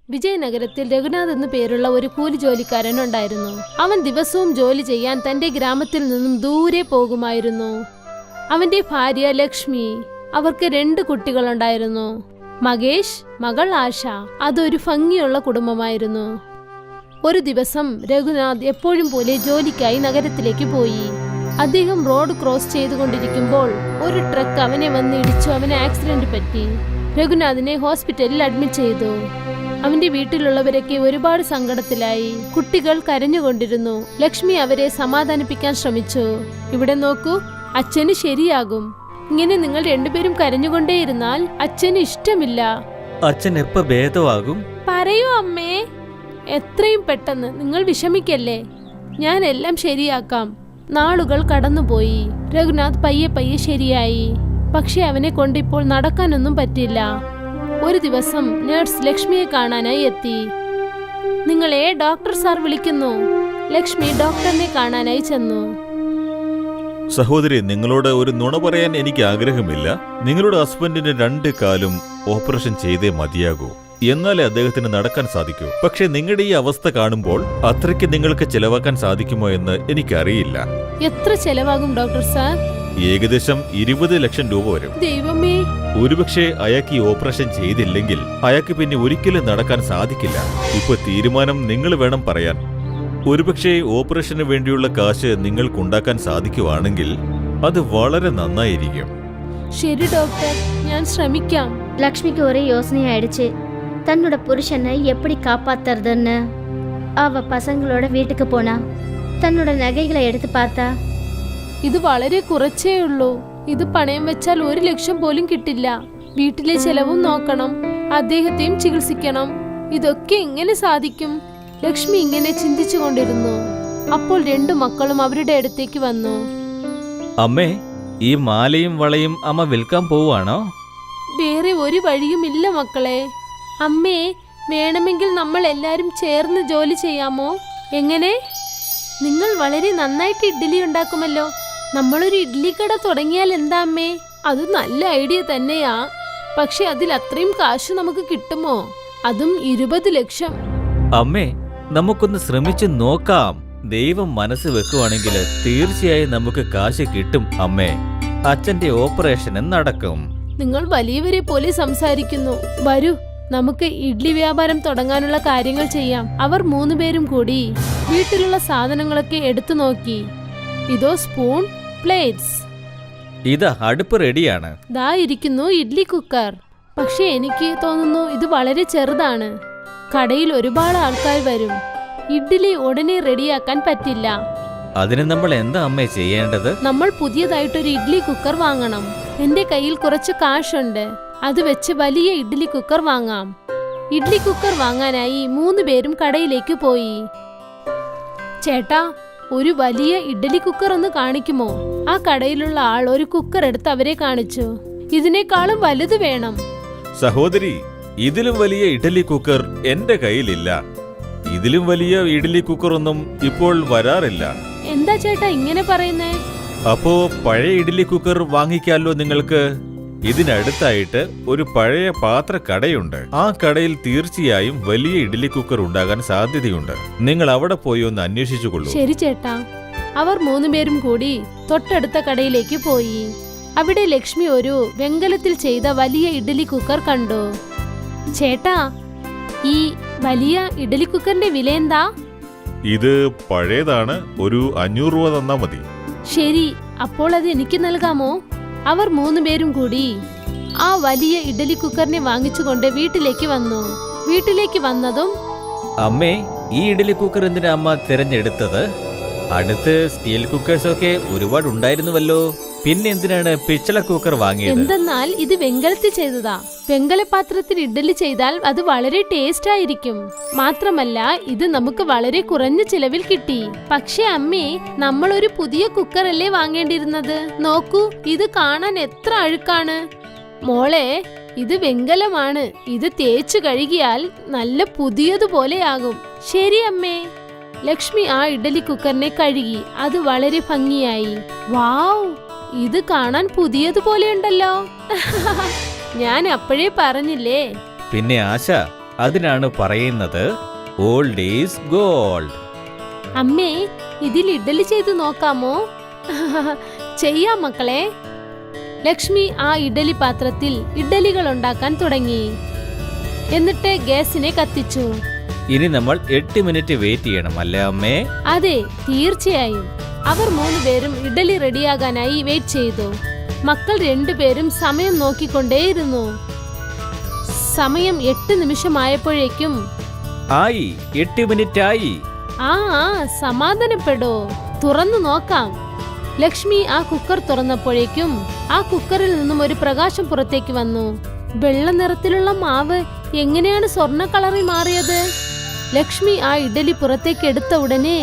വിജയനഗരത്തിൽ രഘുനാഥ് എന്നു പേരുള്ള ഒരു കൂലി ജോലിക്കാരൻ ഉണ്ടായിരുന്നു. അവൻ ദിവസവും ജോലി ചെയ്യാൻ തന്റെ ഗ്രാമത്തിൽ നിന്നും ദൂരെ പോകുമായിരുന്നു. അവന്റെ ഭാര്യ ലക്ഷ്മി. അവർക്ക് 2 കുട്ടികളുണ്ടായിരുന്നു, മകേഷ്, മകൾ ആശ. അതൊരു ഭംഗിയുള്ള കുടുംബമായിരുന്നു. ഒരു ദിവസം രഘുനാഥ് എപ്പോഴും പോലെ ജോലിക്കായി നഗരത്തിലേക്ക് പോയി. അദ്ദേഹം റോഡ് ക്രോസ് ചെയ്തുകൊണ്ടിരിക്കുമ്പോൾ ഒരു ട്രക്ക് അവനെ വന്ന് ഇടിച്ചു. അവന് ആക്സിഡന്റ് പറ്റി. രഘുനാഥിനെ ഹോസ്പിറ്റലിൽ അഡ്മിറ്റ് ചെയ്തു. അവന്റെ വീട്ടിലുള്ളവരൊക്കെ ഒരുപാട് സങ്കടത്തിലായി. കുട്ടികൾ കരഞ്ഞുകൊണ്ടിരുന്നു. ലക്ഷ്മി അവരെ സമാധാനിപ്പിക്കാൻ ശ്രമിച്ചു. ഇവിടെ നോക്കൂ, അച്ഛന് ശരിയാകും. ഇങ്ങനെ നിങ്ങൾ 2 പേരും കരഞ്ഞുകൊണ്ടേയിരുന്നാൽ അച്ഛന് ഇഷ്ടമില്ല. അച്ഛൻ എപ്പോ ഭേദമാകും? പറയൂ അമ്മേ, എത്രയും പെട്ടെന്ന്. നിങ്ങൾ വിഷമിക്കല്ലേ, ഞാൻ എല്ലാം ശരിയാക്കാം. നാളുകൾ കടന്നുപോയി. രഘുനാഥ് പയ്യെ പയ്യെ ശരിയായി. പക്ഷെ അവനെ കൊണ്ട് ഇപ്പോൾ നടക്കാനൊന്നും പറ്റില്ല. ഒരു ദിവസം നഴ്സ് ലക്ഷ്മിയെ കാണാനായി എത്തി. നിങ്ങളെ ഡോക്ടർ സാർ വിളിക്കുന്നു. ലക്ഷ്മി ഡോക്ടറിനെ കാണാനായി ചെന്നു. സഹോദരി, നിങ്ങളോട് ഒരു നുണ പറയാൻ എനിക്ക് ആഗ്രഹമില്ല. നിങ്ങളുടെ ഹസ്ബൻഡിന് 2 കാലും ഓപ്പറേഷൻ ചെയ്തേ മതിയാകൂ. എന്നാലേ അദ്ദേഹത്തിന് നടക്കാൻ സാധിക്കൂ. പക്ഷെ നിങ്ങളുടെ ഈ അവസ്ഥ കാണുമ്പോൾ അത്രയ്ക്ക് നിങ്ങൾക്ക് ചെലവാക്കാൻ സാധിക്കുമോ എന്ന് എനിക്കറിയില്ല. എത്ര ചെലവാകും ഡോക്ടർ സാർ? ഏകദേശം 20 ലക്ഷം രൂപ വരും. ദൈവമേ! ഒരുപക്ഷെ അയാൾക്ക് ഈ ഓപ്പറേഷൻ ചെയ്തില്ലെങ്കിൽ അയാൾക്ക് പിന്നെ ഒരിക്കലും നടക്കാൻ സാധിക്കില്ല. ഇപ്പൊ തീരുമാനം നിങ്ങൾ വേണം പറയാൻ. ഒരുപക്ഷെ ഓപ്പറേഷന് വേണ്ടിയുള്ള കാശ് നിങ്ങൾക്കുണ്ടാക്കാൻ സാധിക്കുവാണെങ്കിൽ അത് വളരെ നന്നായിരിക്കും. ശരി ഡോക്ടർ, ഞാൻ ശ്രമിക്കാം. லக்ஷ்மிக்கு ஒரே யோசனையாயிடுச்சு, தன்னோட புருஷனை எப்படி காப்பாத்துறதுன்னு. அவ பசங்களோட வீட்டுக்கு போனா, தன்னோட நகைகளை எடுத்து பார்த்தா. ഇത് വളരെ കുറച്ചേ ഉള്ളൂ. ഇത് പണയം വെച്ചാൽ 1 ലക്ഷം പോലും കിട്ടില്ല. വീട്ടിലെ ചെലവും നോക്കണം, അദ്ദേഹത്തെയും ചികിത്സിക്കണം. ഇതൊക്കെ എങ്ങനെ സാധിക്കും? ലക്ഷ്മി ഇങ്ങനെ ചിന്തിച്ചു കൊണ്ടിരുന്നു. അപ്പോൾ 2 മക്കളും അവരുടെ അടുത്തേക്ക് വന്നു. അമ്മേ, ഈ മാലയും വളയും അമ്മ വിൽക്കാൻ പോവാണോ? വേറെ ഒരു വഴിയുമില്ല മക്കളെ. അമ്മേ, വേണമെങ്കിൽ നമ്മൾ എല്ലാരും ചേർന്ന് ജോലി ചെയ്യാമോ? എങ്ങനെ? നിങ്ങൾ വളരെ നന്നായിട്ട് ഇഡ്ഡലി ഉണ്ടാക്കുമല്ലോ. നമ്മളൊരു ഇഡ്ഡലി കട തുടങ്ങിയാൽ എന്താ അമ്മേ? അത് നല്ല ഐഡിയ തന്നെയാ. പക്ഷെ അതിൽ അത്രയും കാശ് നമുക്ക് കിട്ടുമോ? അതും 20 ലക്ഷം. അമ്മേ, നമുക്കൊന്ന് ശ്രമിച്ചു നോക്കാം. ദൈവം മനസ്സ് വെക്കുവാണെങ്കിൽ തീർച്ചയായും നമുക്ക് കാശ് കിട്ടും അമ്മേ. അച്ഛന്റെ ഓപ്പറേഷന് നടക്കും. നിങ്ങൾ വലിയവരെ പോലെ സംസാരിക്കുന്നു. വരൂ, നമുക്ക് ഇഡ്ഡലി വ്യാപാരം തുടങ്ങാനുള്ള കാര്യങ്ങൾ ചെയ്യാം. അവർ 3 പേരും കൂടി വീട്ടിലുള്ള സാധനങ്ങളൊക്കെ എടുത്തു നോക്കി. ഇതോ സ്പൂൺ, പ്ലേറ്റ്സ്. ഇതാ അടുപ്പ് റെഡിയാണ്. ദാ ഇരിക്കുന്നു ഇഡ്ഡലി കുക്കർ. പക്ഷെ എനിക്ക് തോന്നുന്നു ഇത് വളരെ ചെറുതാണ്. കടയിൽ ഒരുപാട് ആൾക്കാർ വരും. ഇഡ്ഡലി ഉടനെ റെഡിയാക്കാൻ പറ്റില്ല. അതിന് നമ്മൾ എന്താ അമ്മേ ചെയ്യേണ്ടത്? നമ്മൾ പുതിയതായിട്ടൊരു ഇഡ്ഡലി കുക്കർ വാങ്ങണം. എന്റെ കയ്യിൽ കുറച്ച് കാശുണ്ട്. അത് വെച്ച് വലിയ ഇഡ്ഡലി കുക്കർ വാങ്ങാം. ഇഡ്ഡലി കുക്കർ വാങ്ങാനായി 3 പേരും കടയിലേക്ക് പോയി. ചേട്ടാ, ഒരു വലിയ ഇഡ്ഡലി കുക്കർ ഒന്ന് കാണിക്കുമോ? ആ കടയിലുള്ള ആൾ ഒരു കുക്കർ എടുത്ത് അവരെ കാണിച്ചു. ഇതിനേക്കാളും വലുത് വേണം. സഹോദരി, ഇതിലും വലിയ ഇഡ്ഡലി കുക്കർ എന്റെ കയ്യിലില്ല. ഇതിലും വലിയ ഇഡ്ഡലി കുക്കർ ഒന്നും ഇപ്പോൾ വരാറില്ല. എന്താ ചേട്ടാ ഇങ്ങനെ പറയുന്നേ? അപ്പോ പഴയ ഇഡ്ഡലി കുക്കർ വാങ്ങിക്കാലോ നിങ്ങൾക്ക്. ഇതിനടുത്തായിട്ട് ഒരു പഴയ പാത്രക്കടയുണ്ട്. ആ കടയിൽ തീർച്ചയായും വലിയ ഇഡ്ഡലി കുക്കർ ഉണ്ടാകാൻ സാധ്യതയുണ്ട്. നിങ്ങൾ അവിടെ പോയി ഒന്ന് അന്വേഷിച്ചുകൊള്ളൂ. ശരി ചേട്ടാ. അവർ 3 പേരും കൂടി തൊട്ടടുത്ത കടയിലേക്ക് പോയി. അവിടെ ലക്ഷ്മി ഒരു വെങ്കലത്തിൽ ചെയ്ത വലിയ ഇഡ്ഡലി കുക്കർ കണ്ടു. ചേട്ടാ, ഈ വലിയ ഇഡ്ഡലി കുക്കറിന്റെ വില എന്താ? ഇത് പഴയതാണ്. ഒരു 500 രൂപ തന്നാ മതി. ശരി, അപ്പോൾ അത് എനിക്ക് നൽകാമോ? അവർ 3 പേരും കൂടി ആ വലിയ ഇഡ്ഡലി കുക്കറിനെ വാങ്ങിച്ചുകൊണ്ട് വീട്ടിലേക്ക് വന്നു. വീട്ടിലേക്ക് വന്നതും, അമ്മേ, ഈ ഇഡ്ഡലി കുക്കർ എന്തിനാ അമ്മ തിരഞ്ഞെടുത്തത്? അടുത്ത് സ്റ്റീൽ കുക്കേഴ്സൊക്കെ ഒരുപാട് ഉണ്ടായിരുന്നുവല്ലോ. പിന്നെ എന്തിനാണ് പിച്ചള കുക്കർ വാങ്ങിയത്? എന്തെന്നാൽ ഇത് വെങ്കലത്തിൽ ചെയ്തതാ. വെങ്കലപാത്രത്തിൽ ഇഡ്ഡലി ചെയ്താൽ അത് വളരെ ടേസ്റ്റ് ആയിരിക്കും. മാത്രമല്ല ഇത് നമുക്ക് വളരെ കുറഞ്ഞ ചിലവിൽ കിട്ടി. പക്ഷെ അമ്മേ, നമ്മൾ ഒരു പുതിയ കുക്കർ അല്ലേ വാങ്ങേണ്ടിയിരുന്നത്? നോക്കൂ, ഇത് കാണാൻ എത്ര അഴുക്കാണ്. മോളെ, ഇത് വെങ്കലമാണ്. ഇത് തേച്ചു കഴുകിയാൽ നല്ല പുതിയതുപോലെയാകും. ശരി അമ്മേ. ലക്ഷ്മി ആ ഇഡ്ഡലി കുക്കറിനെ കഴുകി. അത് വളരെ ഭംഗിയായി. വാവ്, ഇത് കാണാൻ പുതിയതുപോലെയുണ്ടല്ലോ. ഞാൻ അപ്പോഴേ പറഞ്ഞില്ലേ. പിന്നെ ആശ, അതിനാണ് പറയുന്നത് ഓൾഡ് ഈസ് ഗോൾഡ്. അമ്മേ, ഇതിൽ ഇഡ്ഡലി ചെയ്തു നോക്കാമോ? ചെയ്യാം മക്കളെ. ലക്ഷ്മി ആ ഇഡ്ഡലി പാത്രത്തിൽ ഇഡ്ഡലികൾ ഉണ്ടാക്കാൻ തുടങ്ങി. എന്നിട്ട് ഗ്യാസിനെ കത്തിച്ചു. ഇനി നമ്മൾ 8 മിനിറ്റ് വെയിറ്റ് ചെയ്യണം, അല്ലേ അമ്മേ? അതെ, തീർച്ചയായും. അവർ 3 പേരും ഇഡ്ഡലി റെഡിയാകാനായി വെയിറ്റ് ചെയ്തു. മക്കൾ 2 പേരും സമയം നോക്കിക്കൊണ്ടേയിരുന്നു. സമയം 8 നിമിഷമായപ്പോഴേക്കും ആയി, 8 മിനിറ്റ് ആയി. ആ സമാധാനപ്പെടോ, തുറന്നു നോക്കാം. ലക്ഷ്മി ആ കുക്കർ തുറന്നപ്പോഴേക്കും ആ കുക്കറിൽ നിന്നും ഒരു പ്രകാശം പുറത്തേക്ക് വന്നു. വെള്ള നിറത്തിലുള്ള മാവ് എങ്ങനെയാണ് സ്വർണ്ണ കളറിൽ മാറിയത്? ലക്ഷ്മി ആ ഇഡ്ഡലി പുറത്തേക്ക് എടുത്ത ഉടനെ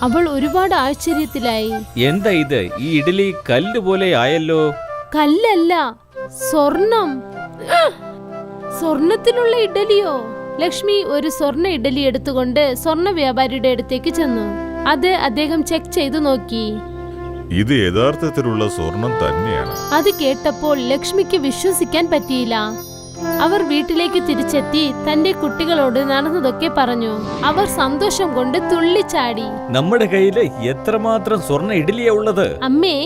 അവൾ ഒരുപാട് ആശ്ചര്യത്തിലായി. എന്താ ഇത്? ഈ ഇഡ്ഡലി കല്ല് പോലെ ആയല്ലോ. കല്ലല്ല, സ്വർണം. സ്വർണത്തിലുള്ള ഇഡ്ഡലിയോ? ലക്ഷ്മി ഒരു സ്വർണ്ണ ഇഡ്ഡലി എടുത്തുകൊണ്ട് സ്വർണ്ണ വ്യാപാരിയുടെ അടുത്തേക്ക് ചെന്നു. അത് അദ്ദേഹം ചെക്ക് ചെയ്തു നോക്കി. ഇത് യഥാർത്ഥത്തിലുള്ള സ്വർണം തന്നെയാണ്. അത് കേട്ടപ്പോൾ ലക്ഷ്മിക്ക് വിശ്വസിക്കാൻ പറ്റിയില്ല. അവർ വീട്ടിലേക്ക് തിരിച്ചെത്തി തന്റെ കുട്ടികളോട് നടന്നതൊക്കെ പറഞ്ഞു. അവർ സന്തോഷം കൊണ്ട് തുള്ളിച്ചാടി. നമ്മുടെ കയ്യില് എത്രമാത്രം സ്വർണ്ണ ഇഡ്ഡലിയാ ഉള്ളത്? അമ്മേ,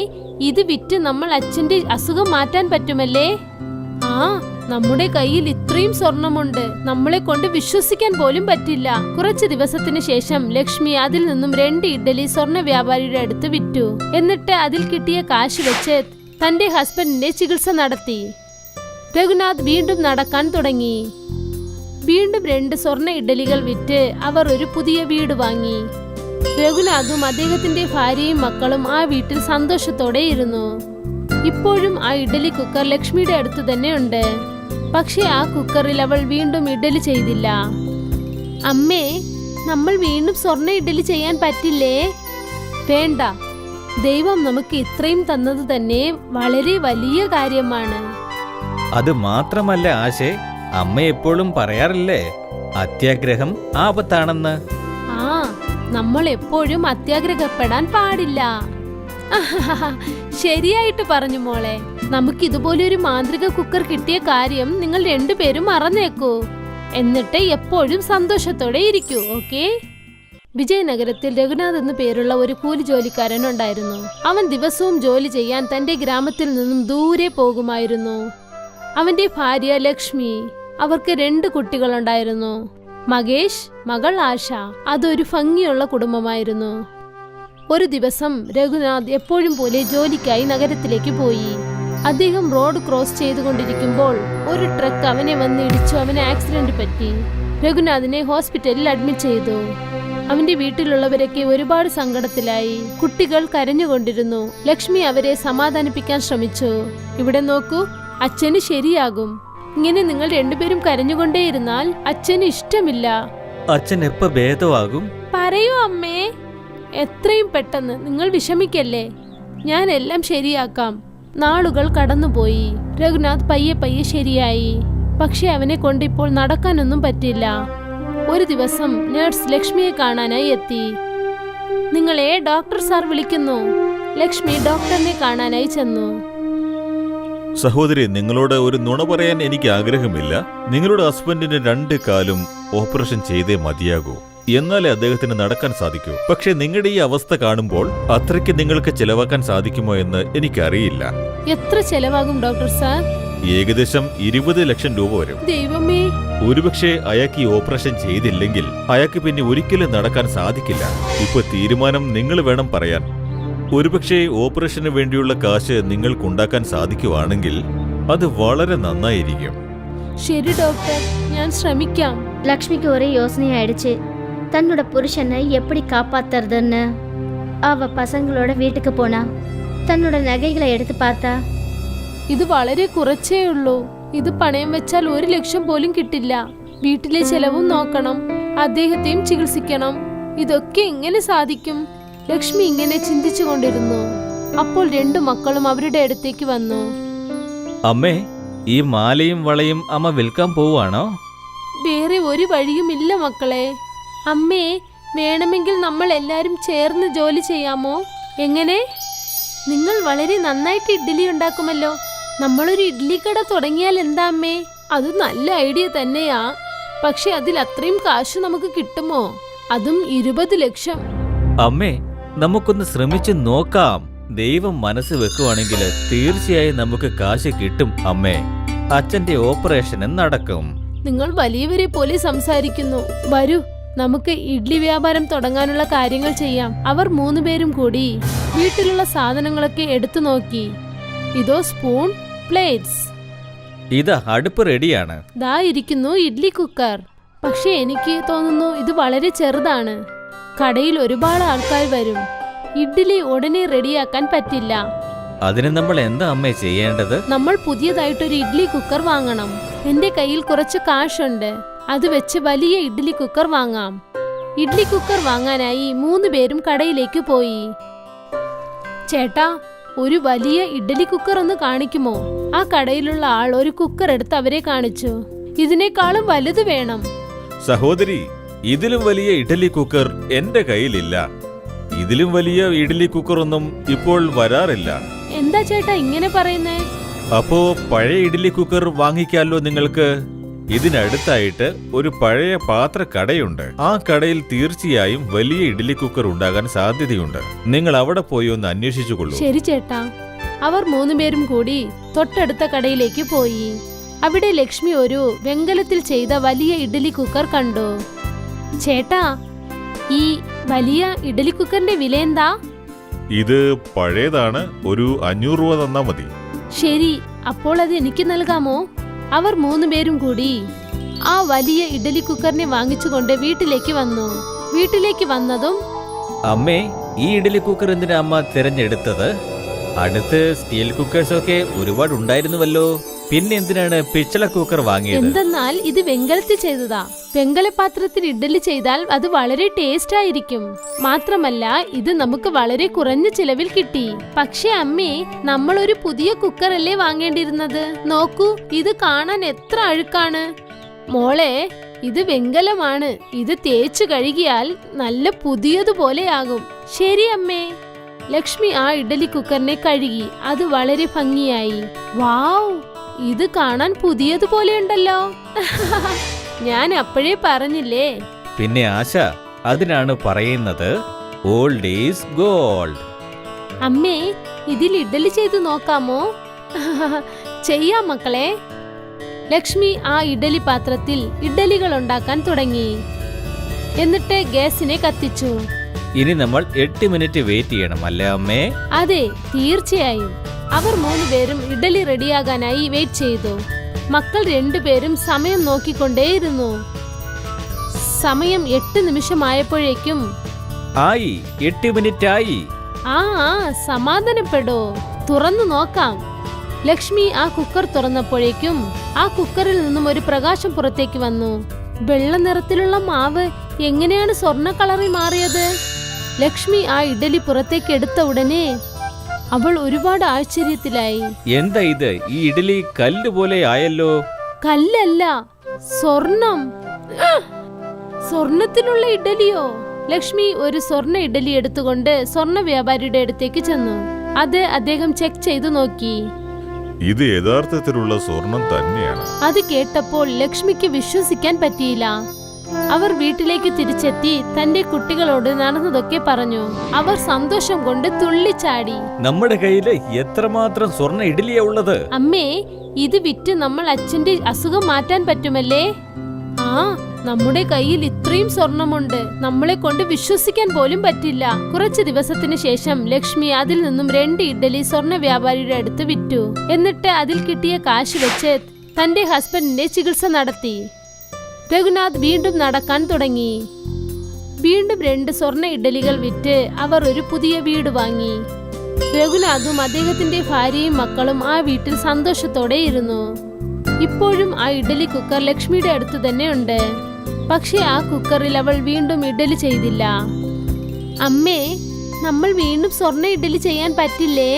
ഇത് വിറ്റ് നമ്മൾ അച്ഛന്റെ അസുഖം മാറ്റാൻ പറ്റുമല്ലേ? ആ, നമ്മുടെ കയ്യിൽ ഇത്രയും സ്വർണമുണ്ട്. നമ്മളെ കൊണ്ട് വിശ്വസിക്കാൻ പോലും പറ്റില്ല. കുറച്ചു ദിവസത്തിന് ശേഷം ലക്ഷ്മി അതിൽ നിന്നും 2 ഇഡ്ഡലി സ്വർണ്ണ വ്യാപാരിയുടെ അടുത്ത് വിറ്റു. എന്നിട്ട് അതിൽ കിട്ടിയ കാശ് വെച്ച് തന്റെ ഹസ്ബൻഡിന്റെ ചികിത്സ നടത്തി. രഘുനാഥ് വീണ്ടും നടക്കാൻ തുടങ്ങി. വീണ്ടും 2 സ്വർണ്ണ ഇഡ്ഡലികൾ വിറ്റ് അവർ ഒരു പുതിയ വീട് വാങ്ങി. രഘുനാഥും അദ്ദേഹത്തിന്റെ ഭാര്യയും മക്കളും ആ വീട്ടിൽ സന്തോഷത്തോടെ ഇരുന്നു. ഇപ്പോഴും ആ ഇഡ്ഡലി കുക്കർ ലക്ഷ്മിയുടെ അടുത്ത് തന്നെ ഉണ്ട്. പക്ഷെ ആ കുക്കറിൽ അവൾ വീണ്ടും ഇഡ്ഡലി ചെയ്തില്ല. അമ്മേ, നമ്മൾ വീണ്ടും സ്വർണ്ണ ഇഡ്ഡലി ചെയ്യാൻ പറ്റില്ലേ? വേണ്ട, ദൈവം നമുക്ക് ഇത്രയും തന്നത് തന്നെ വളരെ വലിയ കാര്യമാണ്. അത് മാത്രമല്ല ആശേ, അമ്മ എപ്പോഴും പറയാറില്ലേ അത്യാഗ്രഹം ആപത്താണെന്ന്. ആ, നമ്മൾ എപ്പോഴും അത്യാഗ്രഹപ്പെടാൻ പാടില്ല. ശരിയായിട്ട് പറഞ്ഞു മോളെ. നമുക്ക് ഇതുപോലെ ഒരു മാന്ത്രിക കുക്കർ കിട്ടിയ കാര്യം നിങ്ങൾ 2 പേരും മറന്നേക്കൂ. എന്നിട്ട് എപ്പോഴും സന്തോഷത്തോടെ ഇരിക്കൂ, ഓക്കെ? വിജയനഗരത്തിൽ രഘുനാഥ് എന്നു പേരുള്ള ഒരു കൂലി ജോലിക്കാരൻ ഉണ്ടായിരുന്നു. അവൻ ദിവസവും ജോലി ചെയ്യാൻ തന്റെ ഗ്രാമത്തിൽ നിന്നും ദൂരെ പോകുമായിരുന്നു. അവന്റെ ഭാര്യ ലക്ഷ്മി. അവർക്ക് 2 കുട്ടികളുണ്ടായിരുന്നു, മകേഷ്, മകൾ ആശ. അതൊരു ഭംഗിയുള്ള കുടുംബമായിരുന്നു. ഒരു ദിവസം രഘുനാഥ് എപ്പോഴും പോലെ ജോലിക്കായി നഗരത്തിലേക്ക് പോയി. അദ്ദേഹം റോഡ് ക്രോസ് ചെയ്തുകൊണ്ടിരിക്കുമ്പോൾ ഒരു ട്രക്ക് അവനെ വന്ന് ഇടിച്ചു. അവന് ആക്സിഡന്റ് പറ്റി. രഘുനാഥിനെ ഹോസ്പിറ്റലിൽ അഡ്മിറ്റ് ചെയ്തു. അവന്റെ വീട്ടിലുള്ളവരൊക്കെ ഒരുപാട് സങ്കടത്തിലായി. കുട്ടികൾ കരഞ്ഞുകൊണ്ടിരുന്നു. ലക്ഷ്മി അവരെ സമാധാനിപ്പിക്കാൻ ശ്രമിച്ചു. ഇവിടെ നോക്കൂ, അച്ഛന് ശരിയാകും. ഇങ്ങനെ നിങ്ങൾ 2 പേരും കരഞ്ഞുകൊണ്ടേയിരുന്നാൽ അച്ഛന് ഇഷ്ടമില്ല. അച്ഛൻ എപ്പോ ഭേദമാകും? പറയൂ അമ്മേ, എത്രയും പെട്ടെന്ന്. നിങ്ങൾ വിഷമിക്കല്ലേ, ഞാൻ എല്ലാം ശരിയാക്കാം. നാളുകൾ കടന്നുപോയി. രഘുനാഥ് പയ്യെ പയ്യെ ശരിയായി. പക്ഷെ അവനെ കൊണ്ടിപ്പോൾ നടക്കാനൊന്നും പറ്റില്ല. ഒരു ദിവസം നഴ്സ് ലക്ഷ്മിയെ കാണാനായി എത്തി. നിങ്ങളെ ഡോക്ടർ സാർ വിളിക്കുന്നു. ലക്ഷ്മി ഡോക്ടറിനെ കാണാനായി ചെന്നു. സഹോദരി, നിങ്ങളോട് ഒരു നുണ പറയാൻ എനിക്ക് ആഗ്രഹമില്ല. നിങ്ങളുടെ ഹസ്ബൻഡിന് 2 കാലും ഓപ്പറേഷൻ ചെയ്തേ മതിയാകൂ. എന്നാലേ അദ്ദേഹത്തിന് നടക്കാൻ സാധിക്കൂ. പക്ഷെ നിങ്ങളുടെ ഈ അവസ്ഥ കാണുമ്പോൾ അത്രയ്ക്ക് നിങ്ങൾക്ക് ചെലവാക്കാൻ സാധിക്കുമോ എന്ന് എനിക്കറിയില്ല. എത്ര ചെലവാകും ഡോക്ടർ സാർ? ഏകദേശം 20 ലക്ഷം രൂപ വരും. ദൈവമേ! ഒരുപക്ഷെ അയാൾക്ക് ഈ ഓപ്പറേഷൻ ചെയ്തില്ലെങ്കിൽ അയാൾക്ക് പിന്നെ ഒരിക്കലും നടക്കാൻ സാധിക്കില്ല. ഇപ്പൊ തീരുമാനം നിങ്ങൾ വേണം പറയാൻ. ഒരുപക്ഷെ ഓപ്പറേഷന് വേണ്ടിയുള്ള കാശ് നിങ്ങൾക്കുണ്ടാക്കാൻ സാധിക്കുവാണെങ്കിൽ അത് വളരെ നന്നായിരിക്കും. ശരി ഡോക്ടർ, ഞാൻ ശ്രമിക്കാം. லக்ஷ்மிக்கு ஒரே யோசனையாயிடுச்சு. தன்னோட புருஷனை எப்படி காப்பாத்துறதுன்னு. அவ பசங்களோட வீட்டுக்கு போனா. தன்னோட நகைகளை எடுத்து பார்த்தா. ഇത് വളരെ കുറച്ചേ ഉള്ളൂ. ഇത് പണയം വെച്ചാൽ 1 ലക്ഷം പോലും കിട്ടില്ല. വീട്ടിലെ ചെലവും നോക്കണം, അദ്ദേഹത്തെയും ചികിത്സിക്കണം. ഇതൊക്കെ എങ്ങനെ സാധിക്കും? ലക്ഷ്മി ഇങ്ങനെ ചിന്തിച്ചു കൊണ്ടിരുന്നു. അപ്പോൾ 2 മക്കളും അവരുടെ അടുത്തേക്ക് വന്നു. അമ്മേ, ഈ മാലയും വളയും അമ്മ വിൽക്കാൻ പോവാണോ? വേറെ ഒരു വഴിയുമില്ല മക്കളെ. അമ്മേ, വേണമെങ്കിൽ നമ്മൾ എല്ലാരും ചേർന്ന് ജോലി ചെയ്യാമോ? എങ്ങനെ? നിങ്ങൾ വളരെ നന്നായിട്ട് ഇഡ്ഡലി ഉണ്ടാക്കുമല്ലോ. നമ്മളൊരു ഇഡ്ഡലി കട തുടങ്ങിയാൽ എന്താ അമ്മേ? അത് നല്ല ഐഡിയ തന്നെയാ. പക്ഷെ അതിൽ അത്രയും കാശ് നമുക്ക് കിട്ടുമോ? അതും 20 ലക്ഷം. അമ്മേ, നമുക്കൊന്ന് ശ്രമിച്ചു നോക്കാം. ദൈവം മനസ്സ് വെക്കുവാണെങ്കിൽ തീർച്ചയായും നമുക്ക് കാശ് കിട്ടും അമ്മേ. അച്ഛന്റെ ഓപ്പറേഷന് നടക്കും. നിങ്ങൾ വലിയവരെ പോലെ സംസാരിക്കുന്നു. വരൂ, നമുക്ക് ഇഡ്ലി വ്യാപാരം തുടങ്ങാനുള്ള കാര്യങ്ങൾ ചെയ്യാം. അവർ 3 പേരും കൂടി വീട്ടിലുള്ള സാധനങ്ങളൊക്കെ എടുത്തു നോക്കി. ഇതോ സ്പൂൺ, പ്ലേറ്റ്സ്. ഇതാ അടുപ്പ് റെഡിയാണ്. ദാ ഇരിക്കുന്നു ഇഡ്ലി കുക്കർ. പക്ഷെ എനിക്ക് തോന്നുന്നു ഇത് വളരെ ചെറുതാണ്. കടയിൽ ഒരുപാട് ആൾക്കാർ വരും. ഇഡ്ഡലി ഉടനെ റെഡിയാക്കാൻ പറ്റില്ല. അതിന് നമ്മൾ എന്താ അമ്മേ ചെയ്യേണ്ടത്? നമ്മൾ പുതിയതായിട്ടൊരു ഇഡ്ലി കുക്കർ വാങ്ങണം. എന്റെ കയ്യിൽ കുറച്ച് കാശുണ്ട്. അത് വെച്ച് വലിയ ഇഡ്ലി കുക്കർ വാങ്ങാം. ഇഡ്ലി കുക്കർ വാങ്ങാനായി 3 പേരും കടയിലേക്ക് പോയി. ചേട്ടാ, ഒരു വലിയ ഇഡ്ഡലി കുക്കർ ഒന്ന് കാണിക്കുമോ? ആ കടയിലുള്ള ആൾ ഒരു കുക്കർ എടുത്ത് അവരെ കാണിച്ചു. ഇതിനേക്കാളും വലുത് വേണം. സഹോദരി, ഇതിലും വലിയ ഇഡ്ഡലി കുക്കർ എന്റെ കയ്യിലില്ല. ഇതിലും വലിയ ഇഡ്ഡലി കുക്കറൊന്നും ഇപ്പോൾ വരാറില്ല. എന്താ ചേട്ടാ ഇങ്ങനെ പറയുന്നേ? അപ്പോ പഴയ ഇഡ്ഡലി കുക്കർ വാങ്ങിക്കാലോ നിങ്ങൾക്ക്? ഇതിനടുത്തായിട്ട് ഒരു പഴയ പാത്രക്കടയുണ്ട്. ആ കടയിൽ തീർച്ചയായും വലിയ ഇഡ്ഡലി കുക്കർ ഉണ്ടാകാൻ സാധ്യതയുണ്ട്. നിങ്ങൾ അവിടെ പോയി ഒന്ന് അന്വേഷിച്ചുകൊള്ളൂ. ശരി ചേട്ടാ. അവർ 3 പേരും കൂടി തൊട്ടടുത്ത കടയിലേക്ക് പോയി. അവിടെ ലക്ഷ്മി ഒരു വെങ്കലത്തിൽ ചെയ്ത വലിയ ഇഡ്ഡലി കുക്കർ കണ്ടു. ചേട്ടാ, ഈ വലിയ ഇഡ്ഡലി കുക്കറിന്റെ വില എന്താ? ഇത് പഴയതാണ്. ഒരു 500 രൂപ തന്നാ മതി. ശരി, അപ്പോൾ അത് എനിക്ക് നൽകാമോ? അവർ 3 പേരും കൂടി ആ വലിയ ഇഡ്ഡലി കുക്കറിനെ വാങ്ങിച്ചുകൊണ്ട് വീട്ടിലേക്ക് വന്നു. വീട്ടിലേക്ക് വന്നതും, അമ്മേ, ഈ ഇഡ്ഡലി കുക്കർ എന്തിനാ അമ്മ തിരഞ്ഞെടുത്തത്? അടുത്ത് സ്റ്റീൽ കുക്കേഴ്സൊക്കെ ഒരുപാട് ഉണ്ടായിരുന്നുവല്ലോ. പിന്നെ എന്തിനാണ് പിച്ചള കുക്കർ വാങ്ങിയത്? എന്തെന്നാൽ ഇത് വെങ്കലത്തിൽ ചെയ്തതാ. വെങ്കലപാത്രത്തിൽ ഇഡ്ഡലി ചെയ്താൽ അത് വളരെ ടേസ്റ്റ് ആയിരിക്കും. മാത്രമല്ല ഇത് നമുക്ക് വളരെ കുറഞ്ഞ ചിലവിൽ കിട്ടി. പക്ഷെ അമ്മേ, നമ്മൾ ഒരു പുതിയ കുക്കർ അല്ലേ വാങ്ങേണ്ടിയിരുന്നത്? നോക്കൂ, ഇത് കാണാൻ എത്ര അഴുക്കാണ്. മോളെ, ഇത് വെങ്കലമാണ്. ഇത് തേച്ചു കഴുകിയാൽ നല്ല പുതിയതുപോലെയാകും. ശരി അമ്മേ. ലക്ഷ്മി ആ ഇഡ്ഡലി കുക്കറിനെ കഴുകി. അത് വളരെ ഭംഗിയായി. വാവ്, ഇത് കാണാൻ പുതിയതുപോലെയുണ്ടല്ലോ. ഞാൻ അപ്പോഴേ പറഞ്ഞില്ലേ. പിന്നെ ആശ, അതിനാണ് പറയുന്നത് ഓൾഡ് ഈസ് ഗോൾഡ്. അമ്മേ, ഇതിൽ ഇഡ്ഡലി ചെയ്തു നോക്കാമോ? ചെയ്യാം മക്കളെ. ലക്ഷ്മി ആ ഇഡ്ഡലി പാത്രത്തിൽ ഇഡ്ഡലികൾ ഉണ്ടാക്കാൻ തുടങ്ങി. എന്നിട്ട് ഗ്യാസിനെ കത്തിച്ചു. ഇനി നമ്മൾ 8 മിനിറ്റ് വെയിറ്റ് ചെയ്യണം അല്ലേ അമ്മേ? അതെ, തീർച്ചയായും. അവർ 3 പേരും ഇഡ്ഡലി റെഡിയാകാനായി വെയിറ്റ് ചെയ്തു. മക്കൾ 2 പേരും സമയം നോക്കിക്കൊണ്ടേയിരുന്നു. സമയം 8 നിമിഷമായപ്പോഴേക്കും ആയി, 8 മിനിറ്റ് ആയി. ആ സമാധാനപ്പെടോ, തുറന്നു നോക്കാം. ലക്ഷ്മി ആ കുക്കർ തുറന്നപ്പോഴേക്കും ആ കുക്കറിൽ നിന്നും ഒരു പ്രകാശം പുറത്തേക്ക് വന്നു. വെള്ള നിറത്തിലുള്ള മാവ് എങ്ങനെയാണ് സ്വർണ്ണ കളറിൽ മാറിയത്? ലക്ഷ്മി ആ ഇഡ്ഡലി പുറത്തേക്ക് എടുത്ത ഉടനെ അവൾ ഒരുപാട് ആശ്ചര്യത്തിലായി. എന്താ ഇത്? ഈ ഇഡ്ഡലി കല്ല് പോലെ ആയല്ലോ. കല്ലല്ല, സ്വർണം. സ്വർണത്തിലുള്ള ഇഡ്ഡലിയോ? ലക്ഷ്മി ഒരു സ്വർണ്ണ ഇഡ്ഡലി എടുത്തുകൊണ്ട് സ്വർണ്ണ വ്യാപാരിയുടെ അടുത്തേക്ക് ചെന്നു. അത് അദ്ദേഹം ചെക്ക് ചെയ്തു നോക്കി. ഇത് യഥാർത്ഥത്തിലുള്ള സ്വർണം തന്നെയാണ്. അത് കേട്ടപ്പോൾ ലക്ഷ്മിക്ക് വിശ്വസിക്കാൻ പറ്റിയില്ല. അവർ വീട്ടിലേക്ക് തിരിച്ചെത്തി തന്റെ കുട്ടികളോട് നടന്നതൊക്കെ പറഞ്ഞു. അവർ സന്തോഷം കൊണ്ട് തുള്ളിച്ചാടി. നമ്മുടെ കയ്യില് എത്രമാത്രം സ്വർണ്ണ ഇഡ്ഡലിയാ ഉള്ളത്? അമ്മേ, ഇത് വിറ്റ് നമ്മൾ അച്ഛന്റെ അസുഖം മാറ്റാൻ പറ്റുമല്ലേ? ആ, നമ്മുടെ കയ്യിൽ ഇത്രയും സ്വർണമുണ്ട്. നമ്മളെ കൊണ്ട് വിശ്വസിക്കാൻ പോലും പറ്റില്ല. കുറച്ചു ദിവസത്തിന് ശേഷം ലക്ഷ്മി അതിൽ നിന്നും 2 ഇഡ്ഡലി സ്വർണ്ണ വ്യാപാരിയുടെ അടുത്ത് വിറ്റു. എന്നിട്ട് അതിൽ കിട്ടിയ കാശ് വെച്ച് തന്റെ ഹസ്ബൻഡിന്റെ ചികിത്സ നടത്തി. രഘുനാഥ് വീണ്ടും നടക്കാൻ തുടങ്ങി. വീണ്ടും 2 സ്വർണ്ണ ഇഡ്ഡലികൾ വിറ്റ് അവർ ഒരു പുതിയ വീട് വാങ്ങി. രഘുനാഥും അദ്ദേഹത്തിന്റെ ഭാര്യയും മക്കളും ആ വീട്ടിൽ സന്തോഷത്തോടെ ഇരുന്നു. ഇപ്പോഴും ആ ഇഡ്ഡലി കുക്കർ ലക്ഷ്മിയുടെ അടുത്ത് തന്നെ ഉണ്ട്. പക്ഷെ ആ കുക്കറിൽ അവൾ വീണ്ടും ഇഡ്ഡലി ചെയ്തില്ല. അമ്മേ, നമ്മൾ വീണ്ടും സ്വർണ്ണ ഇഡ്ഡലി ചെയ്യാൻ പറ്റില്ലേ?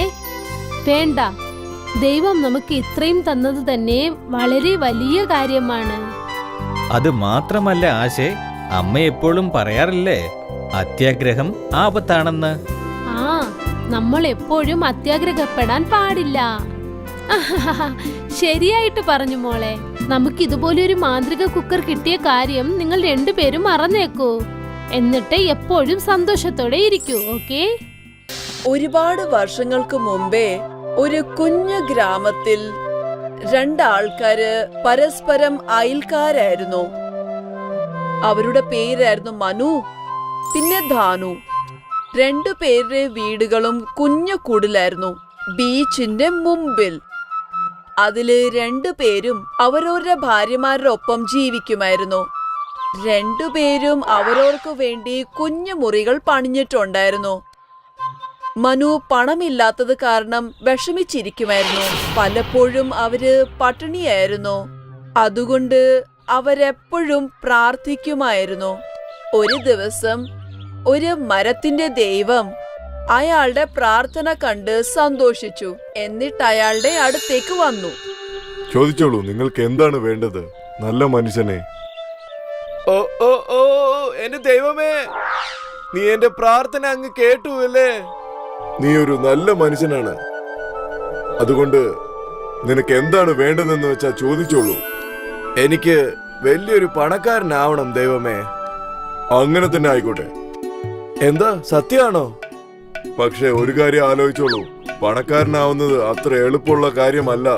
വേണ്ട, ദൈവം നമുക്ക് ഇത്രയും തന്നത് തന്നെ വളരെ വലിയ കാര്യമാണ്. അത് മാത്രമല്ല ആശേ, അമ്മ എപ്പോഴും പറയാറില്ലേ അത്യാഗ്രഹം ആപത്താണെന്ന്. ആ, നമ്മൾ എപ്പോഴും അത്യാഗ്രഹപ്പെടാൻ പാടില്ല. ശരിയായിട്ട് പറഞ്ഞു മോളെ. നമുക്ക് ഇതുപോലെ ഒരു മാന്ത്രിക കുക്കർ കിട്ടിയ കാര്യം നിങ്ങൾ രണ്ടുപേരും മറന്നേക്കൂ. എന്നിട്ട് എപ്പോഴും സന്തോഷത്തോടെ ഇരിക്കൂ. ഓക്കേ? ഒരുപാട് വർഷങ്ങൾക്ക് മുമ്പേ ഒരു കുഞ്ഞു ഗ്രാമത്തിൽ രണ്ടാൾക്കാര് പരസ്പരം അയൽക്കാരായിരുന്നു. അവരുടെ പേരായിരുന്നു മനു പിന്നെ ധാനു. രണ്ടുപേരുടെ വീടുകളും കുഞ്ഞു കുടിലായിരുന്നു ബീച്ചിന്റെ മുമ്പിൽ. അതില് രണ്ടുപേരും അവരവരുടെ ഭാര്യമാരുടെ ഒപ്പം ജീവിക്കുമായിരുന്നു. രണ്ടുപേരും അവരവർക്ക് വേണ്ടി കുഞ്ഞു മുറികൾ പണിഞ്ഞിട്ടുണ്ടായിരുന്നു. മനു പണമില്ലാത്തത് കാരണം വിഷമിച്ചിരിക്കുമായിരുന്നു. പലപ്പോഴും അവര് പട്ടിണിയായിരുന്നു. അതുകൊണ്ട് അവരെപ്പോഴും പ്രാർത്ഥിക്കുമായിരുന്നു. ഒരു ദിവസം ഒരു മരത്തിന്റെ ദൈവം അയാളുടെ പ്രാർത്ഥന കണ്ട് സന്തോഷിച്ചു. എന്നിട്ട് അയാളുടെ അടുത്തേക്ക് വന്നു. ചോദിച്ചോളൂ, നിങ്ങൾക്ക് എന്താണ് വേണ്ടത് നല്ല മനുഷ്യനെ? ഓ ഓ ഓ എന്റെ ദൈവമേ, നീ എന്റെ പ്രാർത്ഥന അങ്ങ് കേട്ടു അല്ലേ? നീ ഒരു നല്ല മനുഷ്യനാണ്. അതുകൊണ്ട് നിനക്ക് എന്താണ് വേണ്ടതെന്ന് വെച്ചാ ചോദിച്ചോളൂ. എനിക്ക് വലിയൊരു പണക്കാരനാവണം ദൈവമേ. അങ്ങനെ തന്നെ ആയിക്കോട്ടെ. എന്താ സത്യമാണോ? പക്ഷെ ഒരു കാര്യം ആലോചിച്ചോളൂ, പണക്കാരനാവുന്നത് അത്ര എളുപ്പമുള്ള കാര്യമല്ല.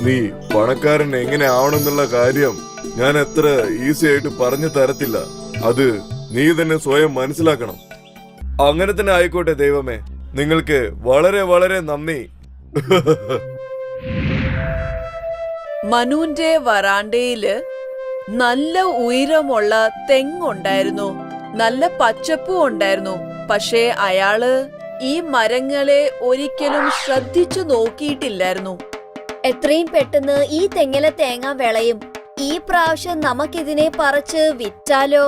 നീ പണക്കാരൻ എങ്ങനെ ആവണമെന്നുള്ള കാര്യം ഞാൻ അത്ര ഈസി ആയിട്ട് പറഞ്ഞു തരത്തില്ല. അത് നീ തന്നെ സ്വയം മനസ്സിലാക്കണം. അങ്ങനെ തന്നെ ആയിക്കോട്ടെ ദൈവമേ. നിങ്ങൾക്ക് വളരെ വളരെ നന്ദി. മനുവിന്റെ വരാണ്ടയില് നല്ല ഉയരമുള്ള തെങ്ങുണ്ടായിരുന്നു. നല്ല പച്ചപ്പും ഉണ്ടായിരുന്നു. പക്ഷേ അയാള് ഈ മരങ്ങളെ ഒരിക്കലും ശ്രദ്ധിച്ചു നോക്കിയിട്ടില്ലായിരുന്നു. എത്രയും പെട്ടെന്ന് ഈ തെങ്ങിലെ തേങ്ങ വിളയും. ഈ പ്രാവശ്യം നമുക്കിതിനെ പറിച്ച് വിറ്റാലോ?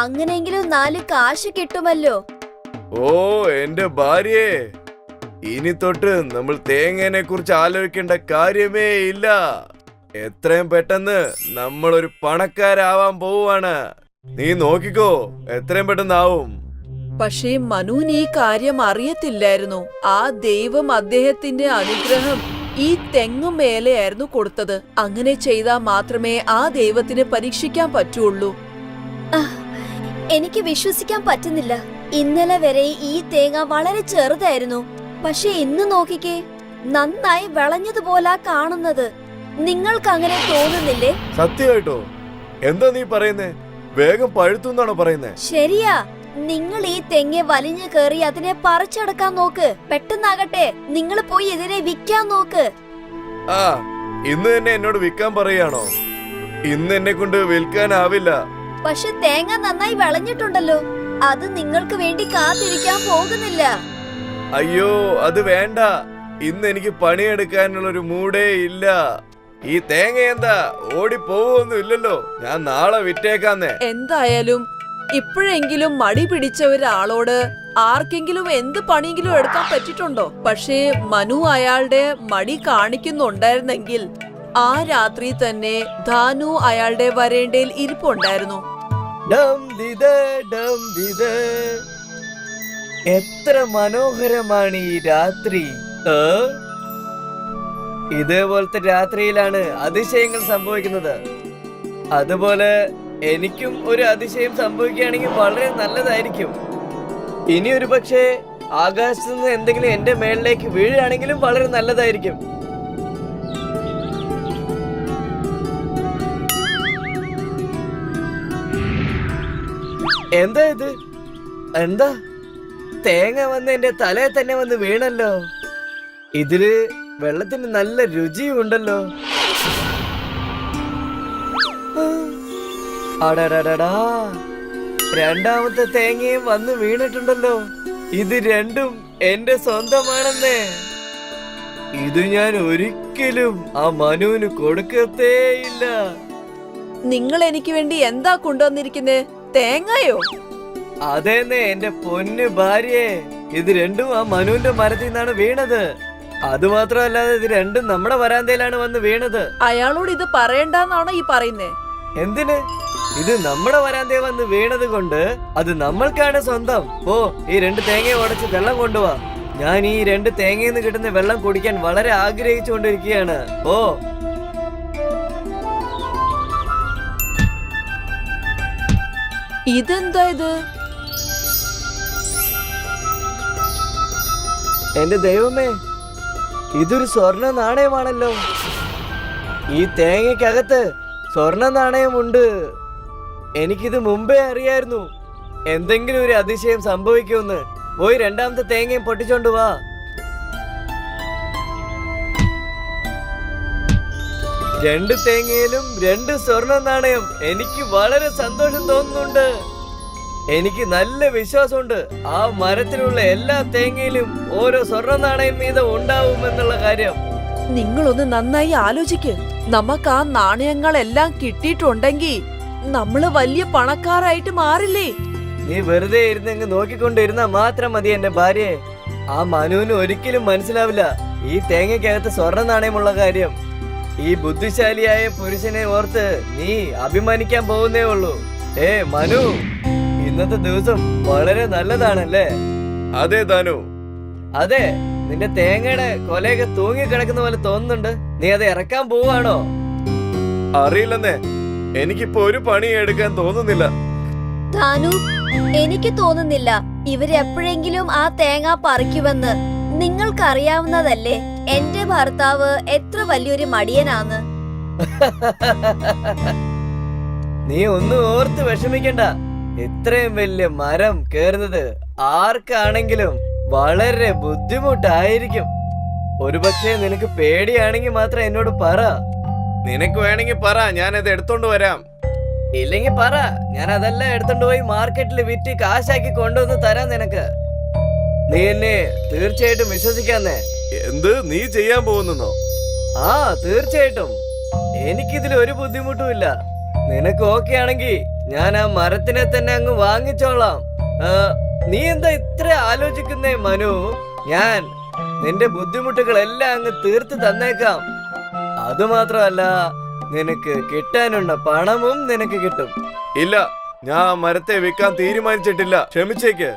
അങ്ങനെയെങ്കിലും 4 കാശ് കിട്ടുമല്ലോ. ഓ എന്റെ ഭാര്യേ, ഇനി തൊട്ട് നമ്മൾ തേങ്ങേനെ കുറിച്ച് ആലോചിക്കേണ്ട കാര്യമേ ഇല്ല. എത്രയും പെട്ടെന്ന് നമ്മൾ ഒരു പണക്കാരാവാൻ പോവാണ്. നീ നോക്കിക്കോ, എത്രയും പെട്ടെന്നാവും. പക്ഷേ മനുവിന് ഈ കാര്യം അറിയത്തില്ലായിരുന്നു. ആ ദൈവം അദ്ദേഹത്തിന്റെ അനുഗ്രഹം ഈ തെങ്ങുമേലെയായിരുന്നു കൊടുത്തത്. അങ്ങനെ ചെയ്താൽ മാത്രമേ ആ ദൈവത്തിന് പരീക്ഷിക്കാൻ പറ്റുള്ളൂ. എനിക്ക് വിശ്വസിക്കാൻ പറ്റുന്നില്ല. ഇന്നലെ വരെ ഈ തേങ്ങ വളരെ ചെറുതായിരുന്നു. പക്ഷെ ഇന്ന് നോക്കിക്കേ, നന്നായി വിളഞ്ഞതുപോലാ കാണുന്നത്. നിങ്ങൾക്ക് അങ്ങനെ തോന്നുന്നില്ലേ? സത്യമായിട്ടോ? എന്താ നീ പറയുന്നേ? വേഗം പഴുത്തു എന്നാണോ പറയുന്നേ? ശരിയാ. നിങ്ങൾ ഈ തെങ്ങെ വലിഞ്ഞു കയറി അതിനെ പറിച്ചെടുക്കാൻ നോക്ക്. പെട്ടെന്നാകട്ടെ, നിങ്ങൾ പോയി ഇതിനെ വിൽക്കാൻ നോക്ക്. ആ, ഇന്ന് തന്നെ എന്നോട് വിൽക്കാൻ പറയാണോ? ഇന്ന് എന്നെ കൊണ്ട് വിൽക്കാനാവില്ല. പക്ഷെ തേങ്ങ നന്നായി വിളഞ്ഞിട്ടുണ്ടല്ലോ. അത് നിങ്ങൾക്ക് വേണ്ടി കാത്തിരിക്കാൻ പോകുന്നില്ല. അയ്യോ, അത് വേണ്ട. ഇന്ന് എനിക്ക് പണിയെടുക്കാനുള്ള ഒരു മൂടേ ഇല്ല. ഈ തേങ്ങ എന്താ ഓടിപ്പോവൊന്നും ഇല്ലല്ലോ. ഞാൻ നാളെ വിറ്റേക്കാന്നേ. എന്തായാലും ഇപ്പോഴെങ്കിലും മടി പിടിച്ച ഒരാളോട് ആർക്കെങ്കിലും എന്ത് പണിയെങ്കിലും എടുക്കാൻ പറ്റിയിട്ടുണ്ടോ? പക്ഷേ മനു അയാളുടെ മടി കാണിക്കുന്നുണ്ടായിരുന്നെങ്കിൽ ആ രാത്രി തന്നെ ധാനു അയാളുടെ വരേണ്ടയിൽ ഇരിപ്പുണ്ടായിരുന്നു. എത്ര മനോഹരമാണ് ഈ രാത്രി. ഇതേപോലത്തെ രാത്രിയിലാണ് അതിശയങ്ങൾ സംഭവിക്കുന്നത്. അതുപോലെ എനിക്കും ഒരു അതിശയം സംഭവിക്കുകയാണെങ്കിൽ വളരെ നല്ലതായിരിക്കും. ഇനി ഒരു പക്ഷേ ആകാശത്ത് നിന്ന് എന്തെങ്കിലും എന്റെ മേളിലേക്ക് വീഴുകയാണെങ്കിലും വളരെ നല്ലതായിരിക്കും. എന്താ ഇത്? എന്താ തേങ്ങ വന്ന് എന്റെ തലയിൽ തന്നെ വന്ന് വീണല്ലോ. ഇതില് വെള്ളത്തിന് നല്ല രുചിയും ഉണ്ടല്ലോ. അടടടാ, രണ്ടാമത്തെ തേങ്ങയും വന്ന് വീണിട്ടുണ്ടല്ലോ. ഇത് രണ്ടും എന്റെ സ്വന്തമാണെന്നേ. ഇത് ഞാൻ ഒരിക്കലും ആ മനുവിന് കൊടുക്കത്തേയില്ല. നിങ്ങൾ എനിക്ക് വേണ്ടി എന്താ കൊണ്ടുവന്നിരിക്കുന്നേ? തേങ്ങയോ? അതേന്നെ എന്റെ പൊന്നു ഭാര്യയെ, ഇത് രണ്ടും ആ മനുവിന്റെ മരത്തിൽ നിന്നാണ് വീണത്. അതുമാത്രമല്ലാതെ ഇത് രണ്ടും നമ്മുടെ വരാന്തയിലാണ് വന്ന് വീണത്. അയാളോട് ഇത് പറയണ്ടെന്നാണോ ഈ പറയുന്നേ? എന്തിന്? ഇത് നമ്മുടെ വരാന്തയിൽ വന്ന് വീണത് കൊണ്ട് അത് നമ്മൾക്കാണ് സ്വന്തം. ഓ, ഈ 2 തേങ്ങ ഉടച്ച് വെള്ളം കൊണ്ടുപോവാ. ഞാൻ ഈ 2 തേങ്ങയിൽ നിന്ന് കിട്ടുന്ന വെള്ളം കുടിക്കാൻ വളരെ ആഗ്രഹിച്ചുകൊണ്ടിരിക്കുകയാണ്. ഓ, ഇതെന്താ ഇത്? എന്റെ ദൈവമേ, ഇതൊരു സ്വർണ്ണ നാണയമാണല്ലോ. ഈ തേങ്ങയ്ക്കകത്ത് സ്വർണ്ണ നാണയമുണ്ട്. എനിക്കിത് മുമ്പേ അറിയായിരുന്നു. എന്തെങ്കിലും ഒരു അതിശയം സംഭവിക്കുമെന്ന്. പോയി 2ാമത്തെ തേങ്ങയും പൊട്ടിച്ചോണ്ട് വാ. രണ്ട് തേങ്ങയിലും 2 സ്വർണ്ണ നാണയം. എനിക്ക് വളരെ സന്തോഷം തോന്നുന്നുണ്ട്. എനിക്ക് നല്ല വിശ്വാസമുണ്ട് ആ മരത്തിലുള്ള എല്ലാ തേങ്ങയിലും ഓരോ സ്വർണ്ണ നാണയം വീതം ഉണ്ടാവുമെന്നുള്ള കാര്യം. നിങ്ങളൊന്ന് നന്നായി ആലോചിക്ക്. നമുക്ക് ആ നാണയങ്ങളെല്ലാം കിട്ടിയിട്ടുണ്ടെങ്കിൽ നമ്മള് വലിയ പണക്കാരായിട്ട് മാറില്ലേ? നീ വെറുതെ ഇരുന്നെങ്ങ് നോക്കിക്കൊണ്ടിരുന്നാ മാത്രം മതി എന്റെ ഭാര്യയെ. ആ മനുവിന് ഒരിക്കലും മനസ്സിലാവില്ല ഈ തേങ്ങയ്ക്കകത്ത് സ്വർണ്ണ നാണയമുള്ള കാര്യം. ഈ ബുദ്ധിശാലിയായ പുരുഷനെ ഓർത്ത് നീ അഭിമാനിക്കാൻ പോകുന്നേ ഉള്ളൂ. മനു, ഇന്നത്തെ ദിവസം വളരെ നല്ലതാണല്ലേ? അതെ ധാനു. അതെ, നിന്റെ തേങ്ങയുടെ കൊലയൊക്കെ തൂങ്ങി കിടക്കുന്ന പോലെ തോന്നുന്നുണ്ട്. നീ അത് ഇറക്കാൻ പോവാണോ? അറിയില്ലെന്നേ, എനിക്കിപ്പോ ഒരു പണി എടുക്കാൻ തോന്നുന്നില്ല. ധാനു, എനിക്ക് തോന്നുന്നില്ല ഇവരെപ്പോഴെങ്കിലും ആ തേങ്ങ പറിക്കുമെന്ന്. നിങ്ങൾക്കറിയാവുന്നതല്ലേ എന്റെ ഭർത്താവ് എത്ര വലിയൊരു മടിയനാന്ന്. നീ ഒന്നും ഓർത്ത് വിഷമിക്കണ്ട. ഇത്രയും വലിയ മരം കേറുന്നത് ആർക്കാണെങ്കിലും വളരെ ബുദ്ധിമുട്ടായിരിക്കും. ഒരുപക്ഷെ നിനക്ക് പേടിയാണെങ്കിൽ മാത്രം എന്നോട് പറ. നിനക്ക് വേണമെങ്കിൽ പറ, ഞാനത് എടുത്തോണ്ട് വരാം. ഇല്ലെങ്കിൽ പറ, ഞാൻ അതെല്ലാം എടുത്തോണ്ട് പോയി മാർക്കറ്റിൽ വിറ്റ് കാശാക്കി കൊണ്ടുവന്ന് തരാം നിനക്ക്. നീ എന്നെ തീർച്ചയായിട്ടും വിശ്വസിക്കാന്നേ. എന്ത് നീ ചെയ്യാൻ പോകുന്നോ? ആ, തീർച്ചയായിട്ടും. എനിക്കിതിൽ ഒരു ബുദ്ധിമുട്ടും ഇല്ല. നിനക്ക് ഓക്കെ ആണെങ്കിൽ ഞാൻ ആ മരത്തിനെ തന്നെ അങ്ങ് വാങ്ങിച്ചോളാം. നീ എന്താ ഇത്ര ആലോചിക്കുന്നേ മനു? ഞാൻ നിന്റെ ബുദ്ധിമുട്ടുകളെല്ലാം അങ്ങ് തീർത്ത് തന്നേക്കാം. അതുമാത്രമല്ല, നിനക്ക് കിട്ടാനുള്ള പണവും നിനക്ക് കിട്ടും. ഇല്ല, ഞാൻ ആ മരത്തെ വിൽക്കാൻ തീരുമാനിച്ചിട്ടില്ല. ക്ഷമിച്ചേക്ക്.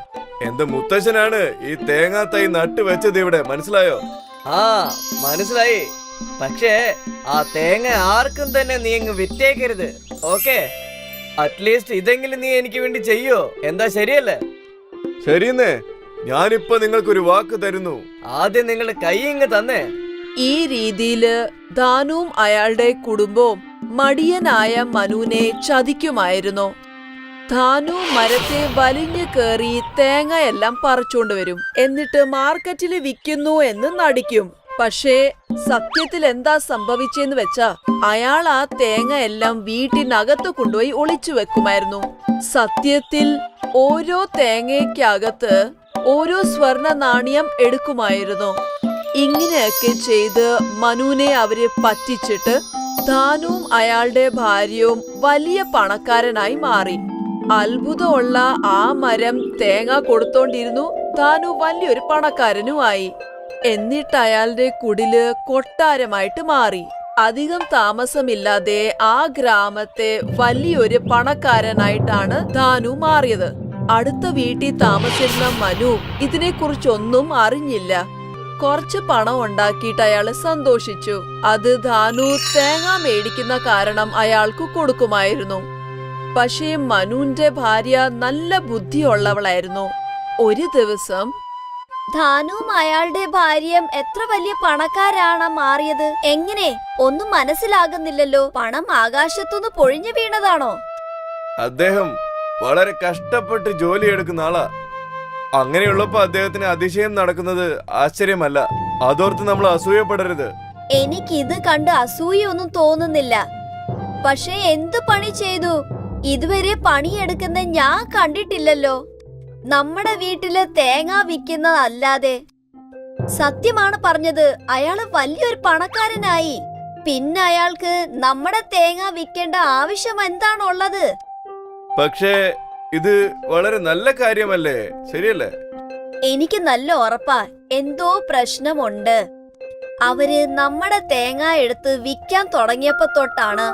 എന്റെ മുത്തശ്ശനാണ് ഈ തേങ്ങാ തൈ നട്ടു വെച്ചത് ഇവിടെ, മനസ്സിലായോ? ആ, മനസ്സിലായി. പക്ഷേ ആ തേങ്ങ ആർക്കും തന്നെ നീ അങ്ങ് വിറ്റേക്കരുത്. ഓക്കെ? അറ്റ്ലീസ്റ്റ് ഇതെങ്കിലും നീ എനിക്ക് വേണ്ടി ചെയ്യോ? എന്താ, ശരിയല്ലേ? ശരിയെന്നേ, ഞാനിപ്പോ നിങ്ങൾക്കൊരു വാക്ക് തരുന്നു. ആദ്യം നിങ്ങൾ കൈ ഇങ്ങ് തന്നേ. ഈ രീതിയില് ധാനുവും അയാളുടെ കുടുംബവും മടിയനായ മനുവിനെ ചതിക്കുമായിരുന്നു. ധാനു മരത്തെ വലിഞ്ഞു കയറി തേങ്ങയെല്ലാം പറിച്ചോണ്ട് വരും. എന്നിട്ട് മാർക്കറ്റിൽ വിൽക്കുന്നു എന്ന് നടിക്കും. പക്ഷേ സത്യത്തിൽ എന്താ സംഭവിച്ചെന്ന് വെച്ചാ അയാൾ ആ തേങ്ങ എല്ലാം വീട്ടിനകത്ത് കൊണ്ടുപോയി ഒളിച്ചു വെക്കുമായിരുന്നു. സത്യത്തിൽ ഓരോ തേങ്ങയ്ക്കകത്ത് ഓരോ സ്വർണ്ണ നാണയം എടുക്കുമായിരുന്നു. ഇങ്ങനെയൊക്കെ ചെയ്ത് മനുവിനെ അവര് പറ്റിച്ചിട്ട് ധാനുവും അയാളുടെ ഭാര്യയും വലിയ പണക്കാരനായി മാറി. അത്ഭുതമുള്ള ആ മരം തേങ്ങ കൊടുത്തോണ്ടിരുന്നു. ധാനു വലിയൊരു പണക്കാരനുമായി. എന്നിട്ട് അയാളുടെ കുടില് കൊട്ടാരമായിട്ട് മാറി. അധികം താമസമില്ലാതെ ആ ഗ്രാമത്തെ വലിയൊരു പണക്കാരനായിട്ടാണ് ധാനു മാറിയത്. അടുത്ത വീട്ടിൽ താമസിച്ചിരുന്ന മനു ഇതിനെക്കുറിച്ചൊന്നും അറിഞ്ഞില്ല. കുറച്ച് പണം ഉണ്ടാക്കിയിട്ട് അയാള് സന്തോഷിച്ചു. അത് ധാനു തേങ്ങ മേടിക്കുന്ന കാരണം അയാൾക്ക് കൊടുക്കുമായിരുന്നു. പക്ഷേ മനുവിന്റെ ഭാര്യ നല്ല ബുദ്ധിയുള്ളവളായിരുന്നു. ഒരു ദിവസം ധാനുവും അയാളുടെ ഭാര്യയും എത്ര വലിയ പണക്കാരാണ് മാറിയത്. എങ്ങനെ? ഒന്നും മനസ്സിലാകുന്നില്ലല്ലോ. പണം ആകാശത്തുനിന്ന് പൊഴിഞ്ഞു വീണതാണോ? അദ്ദേഹം വളരെ കഷ്ടപ്പെട്ട് ജോലി എടുക്കുന്ന ആളാ. അങ്ങനെയുള്ളപ്പോ അദ്ദേഹത്തിന് അതിശയം നടക്കുന്നത് ആശ്ചര്യമല്ല. അതോർത്ത് നമ്മൾ അസൂയപ്പെടരുത്. എനിക്കിത് കണ്ട് അസൂയൊന്നും തോന്നുന്നില്ല. പക്ഷെ എന്ത് പണി ചെയ്തു? ഇതുവരെ പണിയെടുക്കുന്ന ഞാൻ കണ്ടിട്ടില്ലല്ലോ. നമ്മുടെ വീട്ടില് തേങ്ങ വിൽക്കുന്നതല്ലാതെ. സത്യമാണ് പറഞ്ഞത്, അയാള് വലിയൊരു പണക്കാരനായി. പിന്നെ അയാൾക്ക് നമ്മുടെ തേങ്ങ വിൽക്കേണ്ട ആവശ്യം എന്താണുള്ളത്? പക്ഷേ ഇത് വളരെ നല്ല കാര്യമല്ലേ, ശരിയല്ലേ? എനിക്ക് നല്ല ഉറപ്പാ എന്തോ പ്രശ്നമുണ്ട്. അവര് നമ്മുടെ തേങ്ങ എടുത്ത് വിൽക്കാൻ തുടങ്ങിയപ്പോ തൊട്ടാണ്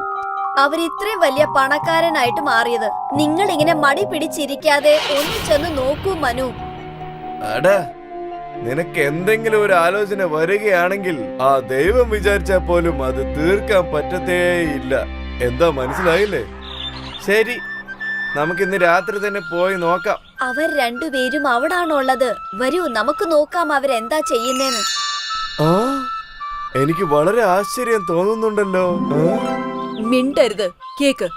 അവർ ഇത്രയും വലിയ പണക്കാരനായിട്ട് മാറിയത്. നിങ്ങൾ ഇങ്ങനെ മടി പിടിച്ചിരിക്കാതെ ഒന്ന് ചെന്ന് നോക്കൂ മനു. അടാ, നിനക്ക് എന്തെങ്കിലും ഒരു ആലോചന വരികയാണെങ്കിൽ ആ ദൈവം വിചാരിച്ചാൽ പോലും അത് തീർക്കാൻ പറ്റത്തേയില്ല. എന്താ മനസ്സിലായില്ലേ? ശരി, നമുക്കിന്ന് രാത്രി തന്നെ പോയി നോക്കാം. അവർ രണ്ടുപേരും അവിടാണുള്ളത്. വരൂ, നമുക്ക് നോക്കാം അവരെന്താ ചെയ്യുന്നേന്ന്. ആ, എനിക്ക് വളരെ ആശ്ചര്യം തോന്നുന്നുണ്ടല്ലോ. മിണ്ടരുത്, കേക്ക്.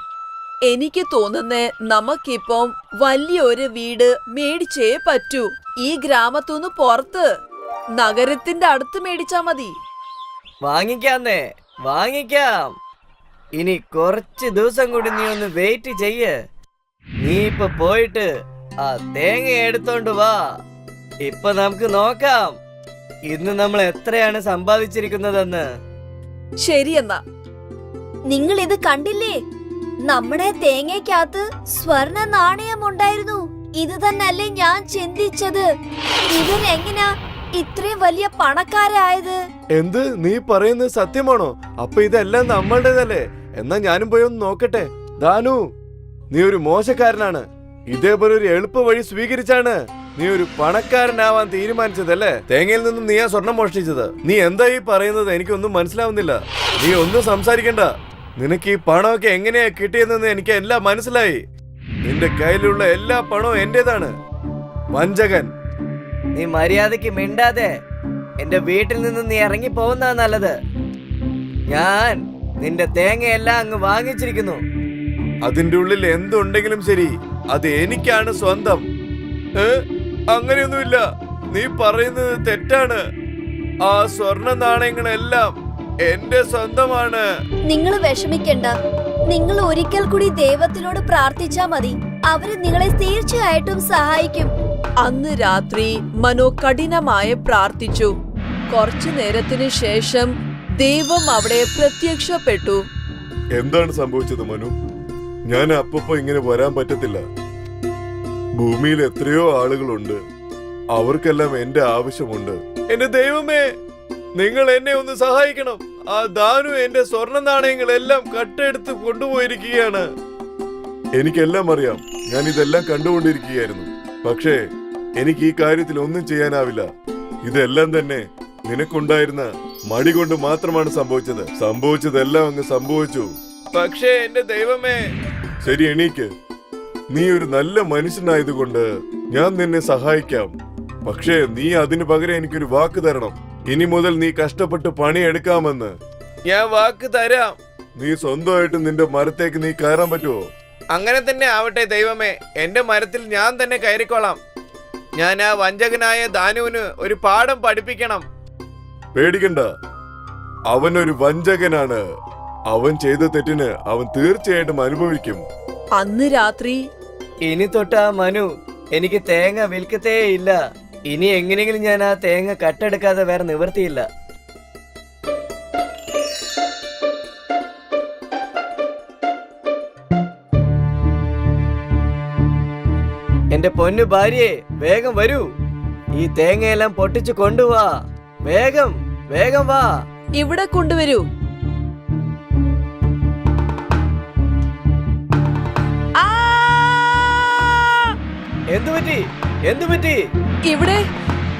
എനിക്ക് തോന്നുന്നേ നമുക്കിപ്പം വലിയൊരു വീട് മേടിച്ചേ പറ്റൂ. ഈ ഗ്രാമത്തുനിന്ന് പുറത്ത് നഗരത്തിന്റെ അടുത്ത് മേടിച്ചാ മതി. വാങ്ങിക്കാന്നേ, വാങ്ങിക്കാം. ഇനി കുറച്ച് ദിവസം കൂടി നീ ഒന്ന് വെയിറ്റ് ചെയ്യ്. നീ ഇപ്പൊ പോയിട്ട് ആ തേങ്ങ എടുത്തോണ്ട് വാ. ഇപ്പൊ നമുക്ക് നോക്കാം ഇന്ന് നമ്മൾ എത്രയാണ് സമ്പാദിച്ചിരിക്കുന്നതെന്ന്. ശരിയെന്നാ. നിങ്ങൾ ഇത് കണ്ടില്ലേ? നമ്മുടെ തേങ്ങയ്ക്കകത്ത് സ്വർണ നാണയം ഉണ്ടായിരുന്നു. ഇത് തന്നല്ലേ ഞാൻ ചിന്തിച്ചത്. ഇവരെങ്ങനാ ഇത്രയും വലിയ പണക്കാരായത്? എന്ത് നീ പറയുന്നത് സത്യമാണോ? അപ്പൊ ഇതെല്ലാം നമ്മളുടേതല്ലേ? എന്നാ ഞാനും പോയി ഒന്ന് നോക്കട്ടെ. ദാനു, നീ ഒരു മോശക്കാരനാണ്. ഇതേപോലെ ഒരു എളുപ്പ വഴി സ്വീകരിച്ചാണ് നീ ഒരു പണക്കാരനാവാൻ തീരുമാനിച്ചതല്ലേ? തേങ്ങയിൽ നിന്നും നീ ആ സ്വർണം മോഷ്ടിച്ചത്. നീ എന്താ ഈ പറയുന്നത്? എനിക്കൊന്നും മനസ്സിലാവുന്നില്ല. നീ ഒന്നും സംസാരിക്കണ്ട. നിനക്ക് ഈ പണമൊക്കെ എങ്ങനെയാ കിട്ടിയതെന്ന് എനിക്ക് എല്ലാം മനസ്സിലായി. നിന്റെ കയ്യിലുള്ള എല്ലാ പണവും എന്റേതാണ്. വഞ്ചകൻ. നീ മര്യാദക്ക് മിണ്ടാതെ എന്റെ വീട്ടിൽ നിന്ന് നീ ഇറങ്ങി പോകുന്നതാ നല്ലത്. ഞാൻ നിന്റെ തേങ്ങയെല്ലാം അങ്ങ് വാങ്ങിച്ചിരിക്കുന്നു. അതിന്റെ ഉള്ളിൽ എന്തുണ്ടെങ്കിലും ശരി, അത് എനിക്കാണ് സ്വന്തം. അങ്ങനെയൊന്നുമില്ല. നീ പറയുന്നത് തെറ്റാണ്. ആ സ്വർണ്ണ നാണയങ്ങളെല്ലാം എന്റെ സ്വന്തമാണ്. നിങ്ങൾ വിഷമിക്കണ്ട. നിങ്ങൾ ഒരിക്കൽ കൂടി ദൈവത്തിനോട് പ്രാർത്ഥിച്ചാ മതി. അവര് നിങ്ങളെ തീർച്ചയായിട്ടും സഹായിക്കും. അന്ന് രാത്രി മനു കഠിനമായി പ്രാർത്ഥിച്ചു. കുറച്ചു നേരത്തിന് ശേഷം ദൈവം അവിടെ പ്രത്യക്ഷപ്പെട്ടു. എന്താണ് സംഭവിച്ചത് മനു? ഞാൻ അപ്പപ്പോ ഇങ്ങനെ വരാൻ പറ്റത്തില്ല. ഭൂമിയിൽ എത്രയോ ആളുകളുണ്ട്. അവർക്കെല്ലാം എന്റെ ആവശ്യമുണ്ട്. എന്റെ ദൈവമേ, നിങ്ങൾ എന്നെ ഒന്ന് സഹായിക്കണം. ആ ദാനു എന്റെ സ്വർണ്ണ നാണയങ്ങളെല്ലാം കട്ടെടുത്ത് കൊണ്ടുപോയിരിക്കുകയാണ്. എനിക്കെല്ലാം അറിയാം. ഞാൻ ഇതെല്ലാം കണ്ടുകൊണ്ടിരിക്കുകയായിരുന്നു. പക്ഷേ എനിക്ക് ഈ കാര്യത്തിൽ ഒന്നും ചെയ്യാനാവില്ല. ഇതെല്ലാം തന്നെ നിനക്കുണ്ടായിരുന്ന മടി കൊണ്ട് മാത്രമാണ് സംഭവിച്ചത്. സംഭവിച്ചതെല്ലാം അങ്ങ് സംഭവിച്ചു. പക്ഷേ എന്റെ ദൈവമേ. ശരി, എണീക്ക്. നീ ഒരു നല്ല മനുഷ്യനായതുകൊണ്ട് ഞാൻ നിന്നെ സഹായിക്കാം. പക്ഷേ നീ അതിനു പകരം എനിക്കൊരു വാക്ക് തരണം. ഇനി മുതൽ നീ കഷ്ടപ്പെട്ട് പണിയെടുക്കാമെന്ന്. ഞാൻ വാക്ക് തരാം. നീ സ്വന്തമായിട്ട് നിന്റെ മരത്തേക്ക് നീ കയറാൻ പറ്റുമോ? അങ്ങനെ തന്നെ ആവട്ടെ ദൈവമേ. എന്റെ മരത്തിൽ ഞാൻ തന്നെ കയറിക്കോളാം. ഞാൻ ആ വഞ്ചകനായ ദാനുവിന് ഒരു പാഠം പഠിപ്പിക്കണം. പേടിക്കണ്ട. അവനൊരു വഞ്ചകനാണ്. അവൻ ചെയ്ത തെറ്റിന് അവൻ തീർച്ചയായിട്ടും അനുഭവിക്കും. അന്ന് രാത്രി ഇനി തൊട്ട് ആ മനു എനിക്ക് തേങ്ങ വിൽക്കത്തേ ഇല്ല. ഇനി എങ്ങനെയെങ്കിലും ഞാൻ ആ തേങ്ങ കട്ടെടുക്കാതെ വേറെ നിവൃത്തിയില്ല. എന്റെ പൊന്നു ഭാര്യയെ, വേഗം വരൂ. ഈ തേങ്ങയെല്ലാം പൊട്ടിച്ചു കൊണ്ടുവാ. വേഗം വേഗം വാ. ഇവിടെ കൊണ്ടുവരൂ. എന്തുപറ്റി? എന്തുപറ്റി?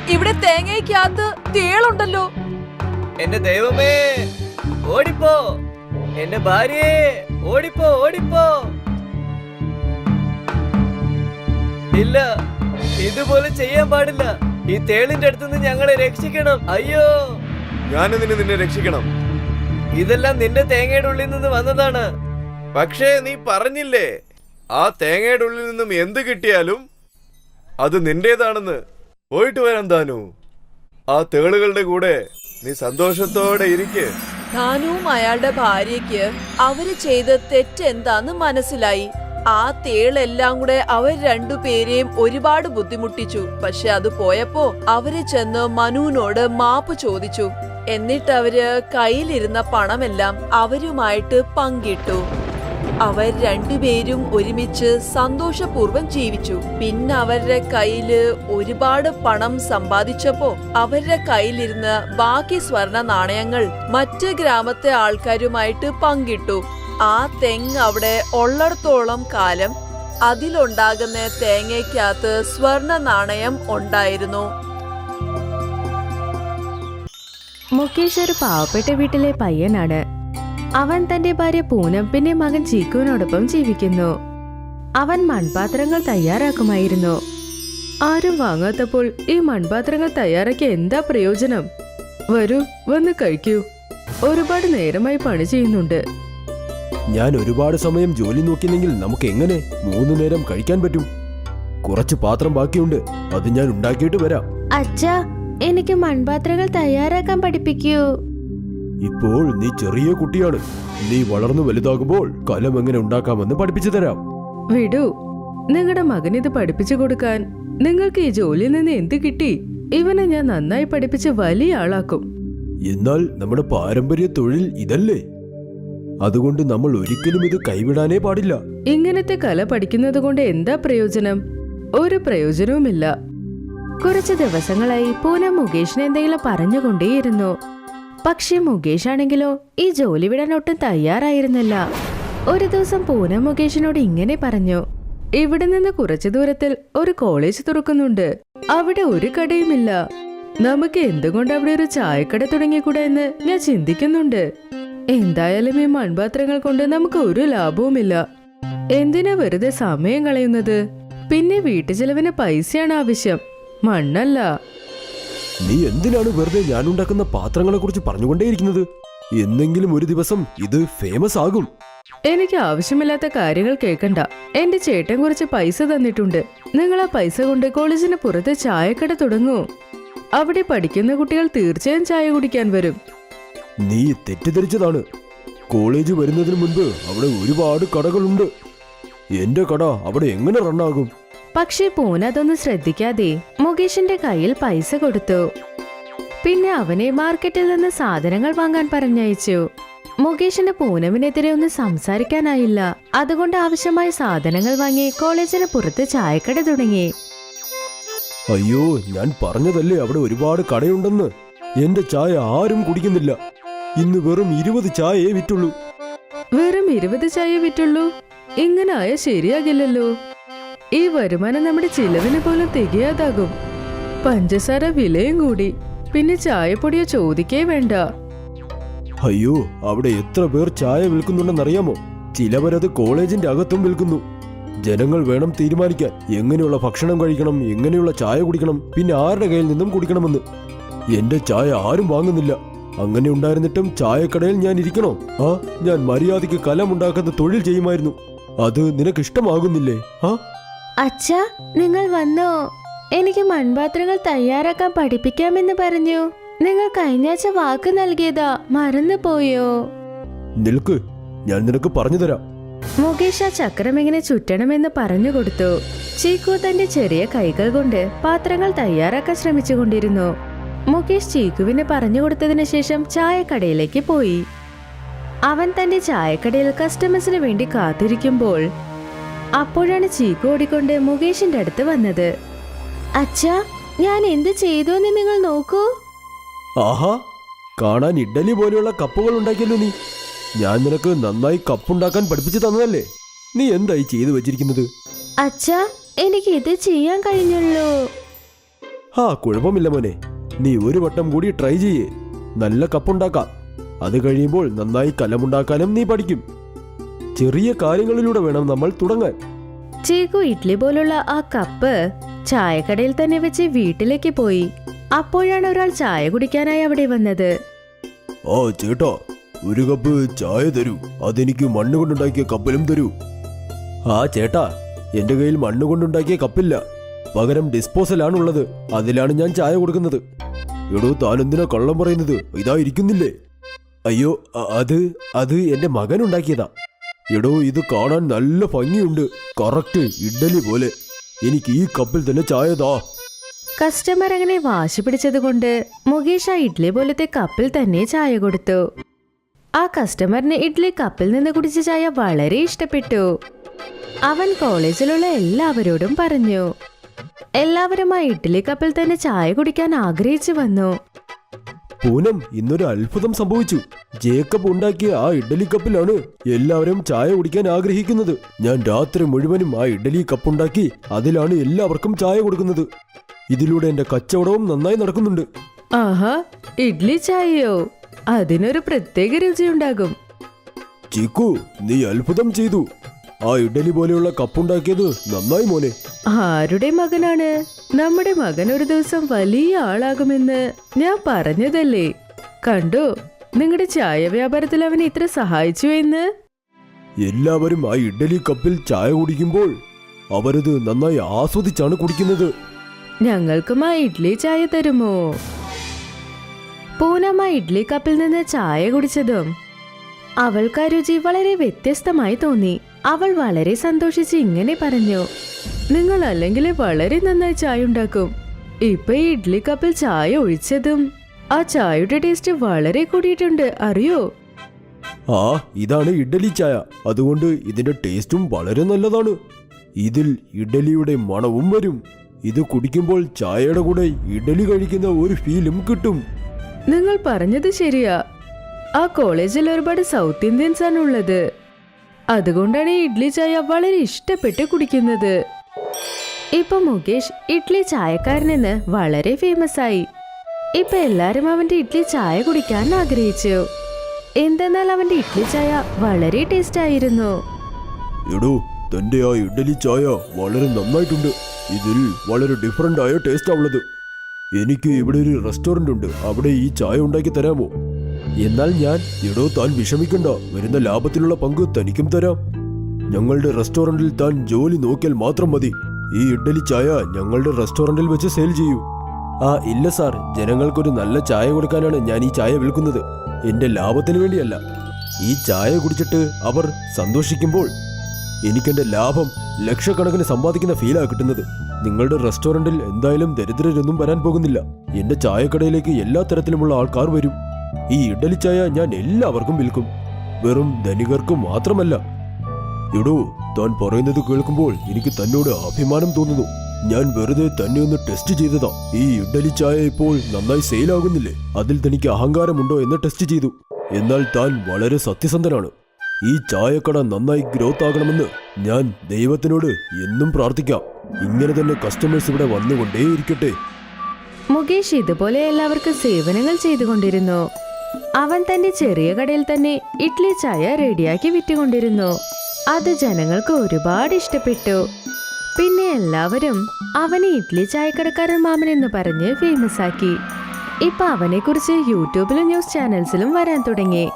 ഇവിടെ തേങ്ങയ്ക്കകത്ത് തേളുണ്ടല്ലോ. എന്റെ ദൈവമേ, ഓടിപ്പോ. എന്റെ ഭാര്യയെ, ഓടിപ്പോ ഓടിപ്പോ. ഇല്ല, ഇതുപോലെ ചെയ്യാൻ പാടില്ല. ഈ തേളിന്റെ അടുത്തുനിന്ന് ഞങ്ങളെ രക്ഷിക്കണം. അയ്യോ, ഞാനെന്തിന് നിന്നെ രക്ഷിക്കണം? ഇതെല്ലാം നിന്റെ തേങ്ങയുടെ ഉള്ളിൽ നിന്ന് വന്നതാണ്. പക്ഷേ നീ പറഞ്ഞില്ലേ ആ തേങ്ങയുടെ ഉള്ളിൽ നിന്നും എന്ത് കിട്ടിയാലും അത് നിന്റേതാണെന്ന്. പോയിട്ട് വരാം ദാനു. ആ തേളുകളുടെ കൂടെ നീ സന്തോഷത്തോടെ ഇരിക്ക്. ദാനുവും അയാളുടെ ഭാര്യയ്ക്ക് അവര് ചെയ്ത തെറ്റെന്താന്ന് മനസ്സിലായി. ആ തേളെല്ലാം കൂടെ അവർ രണ്ടുപേരെയും ഒരുപാട് ബുദ്ധിമുട്ടിച്ചു. പക്ഷെ അത് പോയപ്പോ അവര് ചെന്ന് മനുവിനോട് മാപ്പ് ചോദിച്ചു. എന്നിട്ട് അവര് കയ്യിലിരുന്ന പണമെല്ലാം അവരുമായിട്ട് പങ്കിട്ടു. അവർ രണ്ടുപേരും ഒരുമിച്ച് സന്തോഷപൂർവ്വം ജീവിച്ചു. പിന്നെ അവരുടെ കയ്യില് ഒരുപാട് പണം സമ്പാദിച്ചപ്പോ അവരുടെ കയ്യിലിരുന്ന ബാക്കി സ്വർണ നാണയങ്ങൾ മറ്റ് ഗ്രാമത്തെ ആൾക്കാരുമായിട്ട് പങ്കിട്ടു. ആ തെങ്ങ് അവിടെ ഉള്ളിടത്തോളം കാലം അതിലുണ്ടാകുന്ന തേങ്ങയ്ക്കകത്ത് സ്വർണ നാണയം ഉണ്ടായിരുന്നു. മുകേഷ് ഒരു പാവപ്പെട്ട വീട്ടിലെ പയ്യനാണ്. അവൻ തന്റെ ഭാര്യ പൂനം പിന്നെ മകൻ ചീക്കുവിനോടൊപ്പം ജീവിക്കുന്നു. അവൻ മൺപാത്രങ്ങൾ തയ്യാറാക്കുമായിരുന്നു. ആരും വാങ്ങാത്തപ്പോൾ ഈ മൺപാത്രങ്ങൾ തയ്യാറാക്കി എന്താ പ്രയോജനം? വരൂ, വന്ന് കഴിക്കൂ. ഒരുപാട് നേരമായി പണി ചെയ്യുന്നുണ്ട്. ഞാൻ ഒരുപാട് സമയം ജോലി നോക്കിയില്ലെങ്കിൽ നമുക്ക് എങ്ങനെ 3 നേരം കഴിക്കാൻ പറ്റും? കുറച്ച് പാത്രം ബാക്കിയുണ്ട്, അത് ഞാൻ ഉണ്ടാക്കിയിട്ട് വരാം. അച്ഛാ, എനിക്ക് മൺപാത്രങ്ങൾ തയ്യാറാക്കാൻ പഠിപ്പിക്കൂ. ഇപ്പോൾ നീ ചെറിയ കുട്ടിയാണ്. നീ വളർന്നു വലുതാകുമ്പോൾ കലം എങ്ങനെ ഉണ്ടാക്കാമെന്ന് പഠിപ്പിച്ചു തരാം. വിടൂ, നിങ്ങളുടെ മകൻ ഇത് പഠിപ്പിച്ചു കൊടുക്കാൻ നിങ്ങൾക്ക് ഈ ജോലിയിൽ നിന്ന് എന്ത് കിട്ടി? ഇവനെ ഞാൻ നന്നായി പഠിപ്പിച്ച് വലിയ ആളാക്കും. എന്നാൽ നമ്മുടെ പാരമ്പര്യ തൊഴിൽ ഇതല്ലേ? അതുകൊണ്ട് നമ്മൾ ഒരിക്കലും ഇത് കൈവിടാനേ പാടില്ല. ഇങ്ങനത്തെ കല പഠിക്കുന്നത് കൊണ്ട് എന്താ പ്രയോജനം? ഒരു പ്രയോജനവുമില്ല. കുറച്ച് ദിവസങ്ങളായി പൂനം മുകേഷിന് എന്തെങ്കിലും പറഞ്ഞുകൊണ്ടേയിരുന്നു. പക്ഷെ മുകേഷ് ആണെങ്കിലോ ഈ ജോലി വിടാൻ ഒട്ടും തയ്യാറായിരുന്നില്ല. ഒരു ദിവസം പൂനം മുകേഷിനോട് ഇങ്ങനെ പറഞ്ഞു: ഇവിടെ നിന്ന് കുറച്ചു ദൂരത്തിൽ ഒരു കോളേജ് തുറക്കുന്നുണ്ട്. അവിടെ ഒരു കടയുമില്ല. നമുക്ക് എന്തുകൊണ്ട് അവിടെ ഒരു ചായക്കട തുടങ്ങിക്കൂടാ എന്ന് ഞാൻ ചിന്തിക്കുന്നുണ്ട്. എന്തായാലും ഈ മൺപാത്രങ്ങൾ കൊണ്ട് നമുക്ക് ഒരു ലാഭവുമില്ല. എന്തിനാ വെറുതെ സമയം കളയുന്നത്? പിന്നെ വീട്ടുചെലവിന് പൈസയാണ് ആവശ്യം, മണ്ണല്ല. നീ എന്തിനാണ് വെറുതെ ഞാനുണ്ടാക്കുന്ന പാത്രങ്ങളെ കുറിച്ച് പറഞ്ഞുകൊണ്ടേയിരിക്കുന്നത്? എന്നെങ്കിലും ഒരു ദിവസം ഇത് ഫേമസ് ആകും. എനിക്ക് ആവശ്യമില്ലാത്ത കാര്യങ്ങൾ കേൾക്കണ്ട. എന്റെ ചേട്ടൻ കുറച്ച് പൈസ തന്നിട്ടുണ്ട്. നിങ്ങൾ ആ പൈസ കൊണ്ട് കോളേജിന് പുറത്ത് ചായക്കട തുടങ്ങൂ. അവിടെ പഠിക്കുന്ന കുട്ടികൾ തീർച്ചയായും ചായ കുടിക്കാൻ വരും. നീ തെറ്റിദ്ധരിച്ചതാണ്. കോളേജ് വരുന്നതിന് മുൻപ് അവിടെ ഒരുപാട് കടകളുണ്ട്. എന്റെ കട അവിടെ എങ്ങനെ റണ്ണാകും? പക്ഷേ പൂന അതൊന്നും ശ്രദ്ധിക്കാതെ മുകേഷിന്റെ കയ്യിൽ പൈസ കൊടുത്തു. പിന്നെ അവനെ മാർക്കറ്റിൽ നിന്ന് സാധനങ്ങൾ വാങ്ങാൻ പറഞ്ഞയച്ചു. മുകേഷിന് പൂനമിനെതിരെ ഒന്നും സംസാരിക്കാനായില്ല. അതുകൊണ്ട് ആവശ്യമായ സാധനങ്ങൾ വാങ്ങി കോളേജിന് പുറത്ത് ചായക്കട തുടങ്ങി. അയ്യോ, ഞാൻ പറഞ്ഞതല്ലേ അവിടെ ഒരുപാട് കടയുണ്ടെന്ന്. എന്റെ ചായ ആരും കുടിക്കുന്നില്ല. ഇന്ന് വെറും 20 ചായയെ വിറ്റുള്ളൂ. വെറും 20 ചായ വിറ്റുള്ളൂ? ഇങ്ങനെ ആയാൽ ശരിയാകില്ലല്ലോ. ഈ വരുമാനം നമ്മുടെ ചിലവിന് പോലും തികയാതാകും. പഞ്ചസാര വിലയും കൂടി. പിന്നെ ചായപ്പൊടിയോ ചോദിക്കേ വേണ്ട. അയ്യോ, അവിടെ എത്ര പേർ ചായ വിൽക്കുന്നുണ്ടെന്നറിയാമോ? ചിലവരത് കോളേജിന്റെ അകത്തും വിൽക്കുന്നു. ജനങ്ങൾ വേണം തീരുമാനിക്കാൻ എങ്ങനെയുള്ള ഭക്ഷണം കഴിക്കണം, എങ്ങനെയുള്ള ചായ കുടിക്കണം, പിന്നെ ആരുടെ കയ്യിൽ നിന്നും കുടിക്കണമെന്ന്. എന്റെ ചായ ആരും വാങ്ങുന്നില്ല. അങ്ങനെ ഉണ്ടായിരുന്നിട്ടും ചായക്കടയിൽ ഞാൻ ഇരിക്കണോ? ഞാൻ മര്യാദയ്ക്ക് കലമുണ്ടാക്കുന്ന തൊഴിൽ ചെയ്യുമായിരുന്നു. അത് നിനക്ക് ഇഷ്ടമാകുന്നില്ലേ? അച്ഛാ, നിങ്ങൾ വന്നോ? എനിക്ക് മൺപാത്രങ്ങൾ തയ്യാറാക്കാൻ പഠിപ്പിക്കാമെന്ന് പറഞ്ഞു. നിങ്ങൾ കഴിഞ്ഞാഴ്ച വാക്ക് നൽകിയതാ, മറന്നുപോയോ? നിൽക്ക്, ഞാൻ നിനക്ക് പറഞ്ഞു തരാം. മുകേഷ് ആ ചക്രം എങ്ങനെ ചുറ്റണമെന്ന് പറഞ്ഞു കൊടുത്തു. ചീക്കു തന്റെ ചെറിയ കൈകൾ കൊണ്ട് പാത്രങ്ങൾ തയ്യാറാക്കാൻ ശ്രമിച്ചുകൊണ്ടിരുന്നു. മുകേഷ് ചീക്കുവിന് പറഞ്ഞു കൊടുത്തതിന് ശേഷം ചായക്കടയിലേക്ക് പോയി. അവൻ തന്റെ ചായക്കടയിൽ കസ്റ്റമേഴ്സിന് വേണ്ടി കാത്തിരിക്കുമ്പോൾ അപ്പോഴാണ് ചീക്കു ഓടിക്കൊണ്ട് മുകേഷിന്റെ അടുത്ത് വന്നത്. അച്ഛാ, ഞാൻ എന്ത് ചെയ്തോന്ന് നിങ്ങൾ നോക്കൂ. ആഹാ, കാണാൻ ഇഡ്ഡലി പോലെയുള്ള കപ്പുകൾ ഉണ്ടാക്കിയല്ലോ നീ. ഞാൻ നിനക്ക് നന്നായി കപ്പുണ്ടാക്കാൻ പഠിപ്പിച്ചു തന്നതല്ലേ? നീ എന്തായി ചെയ്തു വെച്ചിരിക്കുന്നത്? അച്ഛാ, എനിക്ക് ഇത് ചെയ്യാൻ കഴിഞ്ഞുള്ളൂ. കുഴപ്പമില്ല മോനെ, നീ ഒരു വട്ടം കൂടി ട്രൈ ചെയ്യേ. നല്ല കപ്പുണ്ടാക്കാം. അത് കഴിയുമ്പോൾ നന്നായി കലമുണ്ടാക്കാനും നീ പഠിക്കും. ചെറിയ കാര്യങ്ങളിലൂടെ വേണം നമ്മൾ തുടങ്ങാൻ. ചീക്കു ഇഡ്ലി പോലുള്ള ആ കപ്പ് ചായക്കടയിൽ തന്നെ വെച്ച് വീട്ടിലേക്ക് പോയി. അപ്പോഴാണ് ഒരാൾ ചായ കുടിക്കാനായി അവിടെ വന്നത്. ചേട്ടാ, ഒരു കപ്പ് ചായ തരൂ. അതെനിക്ക് മണ്ണ് കൊണ്ടുണ്ടാക്കിയ കപ്പിലും തരൂ. ചേട്ടാ, എന്റെ കയ്യിൽ മണ്ണ് കൊണ്ടുണ്ടാക്കിയ കപ്പില്ല. പകരം ഡിസ്പോസലാണുള്ളത്. അതിലാണ് ഞാൻ ചായ കൊടുക്കുന്നത്. എടോ, താൻ എന്തിനാ കള്ളം പറയുന്നത്? ഇതാ ഇരിക്കുന്നില്ലേ? അയ്യോ, അത് എന്റെ മകൻ ഉണ്ടാക്കിയതാ. എടോ, ഇത് കാണാൻ നല്ല ഭംഗിയുണ്ട്. കറക്റ്റ് ഇഡ്ഡലി പോലെ. എനിക്ക് ഈ കപ്പിൽ തന്നെ ചായ താ. കസ്റ്റമർ അങ്ങനെ വാശി പിടിച്ചതുകൊണ്ട് മുകേഷ് ആ ഇഡ്ലി പോലത്തെ കപ്പിൽ തന്നെ ചായ കൊടുത്തു. ആ കസ്റ്റമറിന് ഇഡ്ലി കപ്പിൽ നിന്ന് കുടിച്ച ചായ വളരെ ഇഷ്ടപ്പെട്ടു. അവൻ കോളേജിലുള്ള എല്ലാവരോടും പറഞ്ഞു. എല്ലാവരും ആ ഇഡ്ലി കപ്പിൽ തന്നെ ചായ കുടിക്കാൻ ആഗ്രഹിച്ചു വന്നു. പൂനം, ഇന്നൊരു അത്ഭുതം സംഭവിച്ചു. ജേക്കബ് ഉണ്ടാക്കിയ ആ ഇഡ്ഡലി കപ്പിലാണ് എല്ലാവരും ചായ കുടിക്കാൻ ആഗ്രഹിക്കുന്നത്. ഞാൻ രാത്രി മുഴുവനും ആ ഇഡ്ഡലി കപ്പുണ്ടാക്കി അതിലാണ് എല്ലാവർക്കും ചായ കൊടുക്കുന്നത്. ഇതിലൂടെ എന്റെ കച്ചവടവും നന്നായി നടക്കുന്നുണ്ട്. ആഹാ, ഇഡ്ലി ചായയോ? അതിനൊരു പ്രത്യേക രുചിയുണ്ടാകും. ചിക്കു, നീ അത്ഭുതം ചെയ്തു. ആ ഇഡലി പോലെയുള്ള കപ്പുണ്ടാക്കിയത് നന്നായി മോനെ. ആരുടെ മകനാണ്? നമ്മുടെ മകൻ ഒരു ദിവസം വലിയ ആളാകുമെന്ന് ഞാൻ പറഞ്ഞതല്ലേ. കണ്ടോ, നിങ്ങളുടെ ചായ വ്യാപാരത്തിൽ അവൻ ഇത്ര സഹായിച്ചു എന്ന്. എല്ലാവരും ആ ഇഡലി കപ്പിൽ ചായ കുടിക്കുമ്പോൾ അവരത് നന്നായി ആസ്വദിച്ചാണ് കുടിക്കുന്നത്. ഞങ്ങൾക്കും ആ ഇഡ്ലി ചായ തരുമോ? പൂനം ആ ഇഡ്ലി കപ്പിൽ നിന്ന് ചായ കുടിച്ചതും അവൾക്ക് ആ രുചി വളരെ വ്യത്യസ്തമായി തോന്നി. അവൾ വളരെ സന്തോഷിച്ച് ഇങ്ങനെ പറഞ്ഞു, നിങ്ങൾ അല്ലെങ്കിൽ വളരെ നന്നായി ചായ ഉണ്ടാക്കും. ഇപ്പൊ ഈ ഇഡ്ലി കപ്പിൽ ചായ ഒഴിച്ചതും ആ ചായയുടെ ടേസ്റ്റ് വളരെ കൂടിയിട്ടുണ്ട്, അറിയോ? ആ, ഇതാണ് ഇഡലി ചായ. അതുകൊണ്ട് ഇതിന്റെ ടേസ്റ്റും വളരെ നല്ലതാണ്. ഇതിൽ ഇഡലിയുടെ മണവും വരും. ഇത് കുടിക്കുമ്പോൾ ചായയുടെ കൂടെ ഇഡലി കഴിക്കുന്ന ഒരു ഫീലും കിട്ടും. നിങ്ങൾ പറഞ്ഞത് ശരിയാ. ആ കോളേജിൽ ഒരുപാട് സൗത്ത് ഇന്ത്യൻസ് ആണ് ഉള്ളത്. അതുകൊണ്ടാണ് ഈ ഇഡ്ലി ചായ വളരെ ഇഷ്ടപ്പെട്ട് കുടിക്കുന്നത്. ഇപ്പൊ മുകേഷ് ഇഡ്ലി ചായക്കാരനെന്ന് വളരെ ഫേമസ് ആയി. ഇപ്പൊ എല്ലാരും അവന്റെ ഇഡ്ലി ചായ കുടിക്കാൻ ആഗ്രഹിച്ചു. എന്തെന്നാൽ അവന്റെ ഇഡ്ലി ചായ വളരെ ടേസ്റ്റ് ആയിരുന്നു. എടോ, തന്റെ ആ ഇഡലി ചായ വളരെ നന്നായിട്ടുണ്ട്. ഇതിൽ വളരെ ഡിഫറൻ്റ് ആയ ടേസ്റ്റാ ഉള്ളത്. എനിക്ക് ഇവിടെ ഒരു റെസ്റ്റോറന്റ് ഉണ്ട്, അവിടെ ഈ ചായ ഉണ്ടാക്കി തരാമോ? എന്നാൽ ഞാൻ, എടോ താൻ വിഷമിക്കണ്ട, വരുന്ന ലാഭത്തിലുള്ള പങ്ക് തനിക്കും തരാം. ഞങ്ങളുടെ റെസ്റ്റോറന്റിൽ താൻ ജോലി നോക്കിയാൽ മാത്രം മതി. ഈ ഇഡ്ഡലി ചായ ഞങ്ങളുടെ റെസ്റ്റോറന്റിൽ വെച്ച് സെയിൽ ചെയ്യൂ. ആ ഇല്ല സാർ, ജനങ്ങൾക്കൊരു നല്ല ചായ കൊടുക്കാനാണ് ഞാൻ ഈ ചായ വിൽക്കുന്നത്, എന്റെ ലാഭത്തിന് വേണ്ടിയല്ല. ഈ ചായ കുടിച്ചിട്ട് അവർ സന്തോഷിക്കുമ്പോൾ എനിക്കെന്റെ ലാഭം ലക്ഷക്കണക്കിന് സമ്പാദിക്കുന്ന ഫീലാ കിട്ടുന്നത്. നിങ്ങളുടെ റെസ്റ്റോറന്റിൽ എന്തായാലും ദരിദ്രരൊന്നും വരാൻ പോകുന്നില്ല. എന്റെ ചായക്കടയിലേക്ക് എല്ലാ തരത്തിലുമുള്ള ആൾക്കാർ വരും. ഈ ഇഡലി ചായ ഞാൻ എല്ലാവർക്കും വിൽക്കും, വെറും ധനികർക്ക് മാത്രമല്ല. എടോ, താൻ പറയുന്നത് കേൾക്കുമ്പോൾ എനിക്ക് തന്നോട് അഭിമാനം തോന്നുന്നു. ഞാൻ വെറുതെ തന്നെ ഒന്ന് ടെസ്റ്റ് ചെയ്തതാ. ഈ ഇഡലി ചായ ഇപ്പോൾ നന്നായി സെയിലാകുന്നില്ലേ, അതിൽ തനിക്ക് അഹങ്കാരമുണ്ടോ എന്ന് ടെസ്റ്റ് ചെയ്തു. എന്നാൽ താൻ വളരെ സത്യസന്ധനാണ്. ഈ ചായക്കട നന്നായി ഗ്രോത്ത് ആകണമെന്ന് ഞാൻ ദൈവത്തിനോട് എന്നും പ്രാർത്ഥിക്കാം. ഇങ്ങനെ തന്നെ കസ്റ്റമേഴ്സ് ഇവിടെ വന്നുകൊണ്ടേയിരിക്കട്ടെ. മുകേഷ് ഇതുപോലെ എല്ലാവർക്കും സേവനങ്ങൾ ചെയ്തുകൊണ്ടിരുന്നു. അവൻ തന്റെ ചെറിയ കടയിൽ തന്നെ ഇഡ്ലി ചായ റെഡിയാക്കി വിറ്റുകൊണ്ടിരുന്നു. അത് ജനങ്ങൾക്ക് ഒരുപാട് ഇഷ്ടപ്പെട്ടു. പിന്നെ എല്ലാവരും അവനെ ഇഡ്ലി ചായക്കടക്കാരൻ മാമൻ എന്ന് പറഞ്ഞ് ഫേമസ് ആക്കി. ഇപ്പൊ അവനെ കുറിച്ച് യൂട്യൂബിലും ന്യൂസ് ചാനൽസിലും വരാൻ തുടങ്ങി.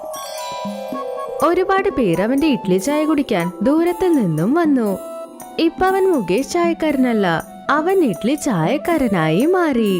ഒരുപാട് പേർ അവന്റെ ഇഡ്ലി ചായ കുടിക്കാൻ ദൂരത്തിൽ നിന്നും വന്നു. ഇപ്പൊ അവൻ മുകേഷ് ചായക്കാരനല്ല, അവൻ ഇഡ്ലി ചായക്കാരനായി മാറി.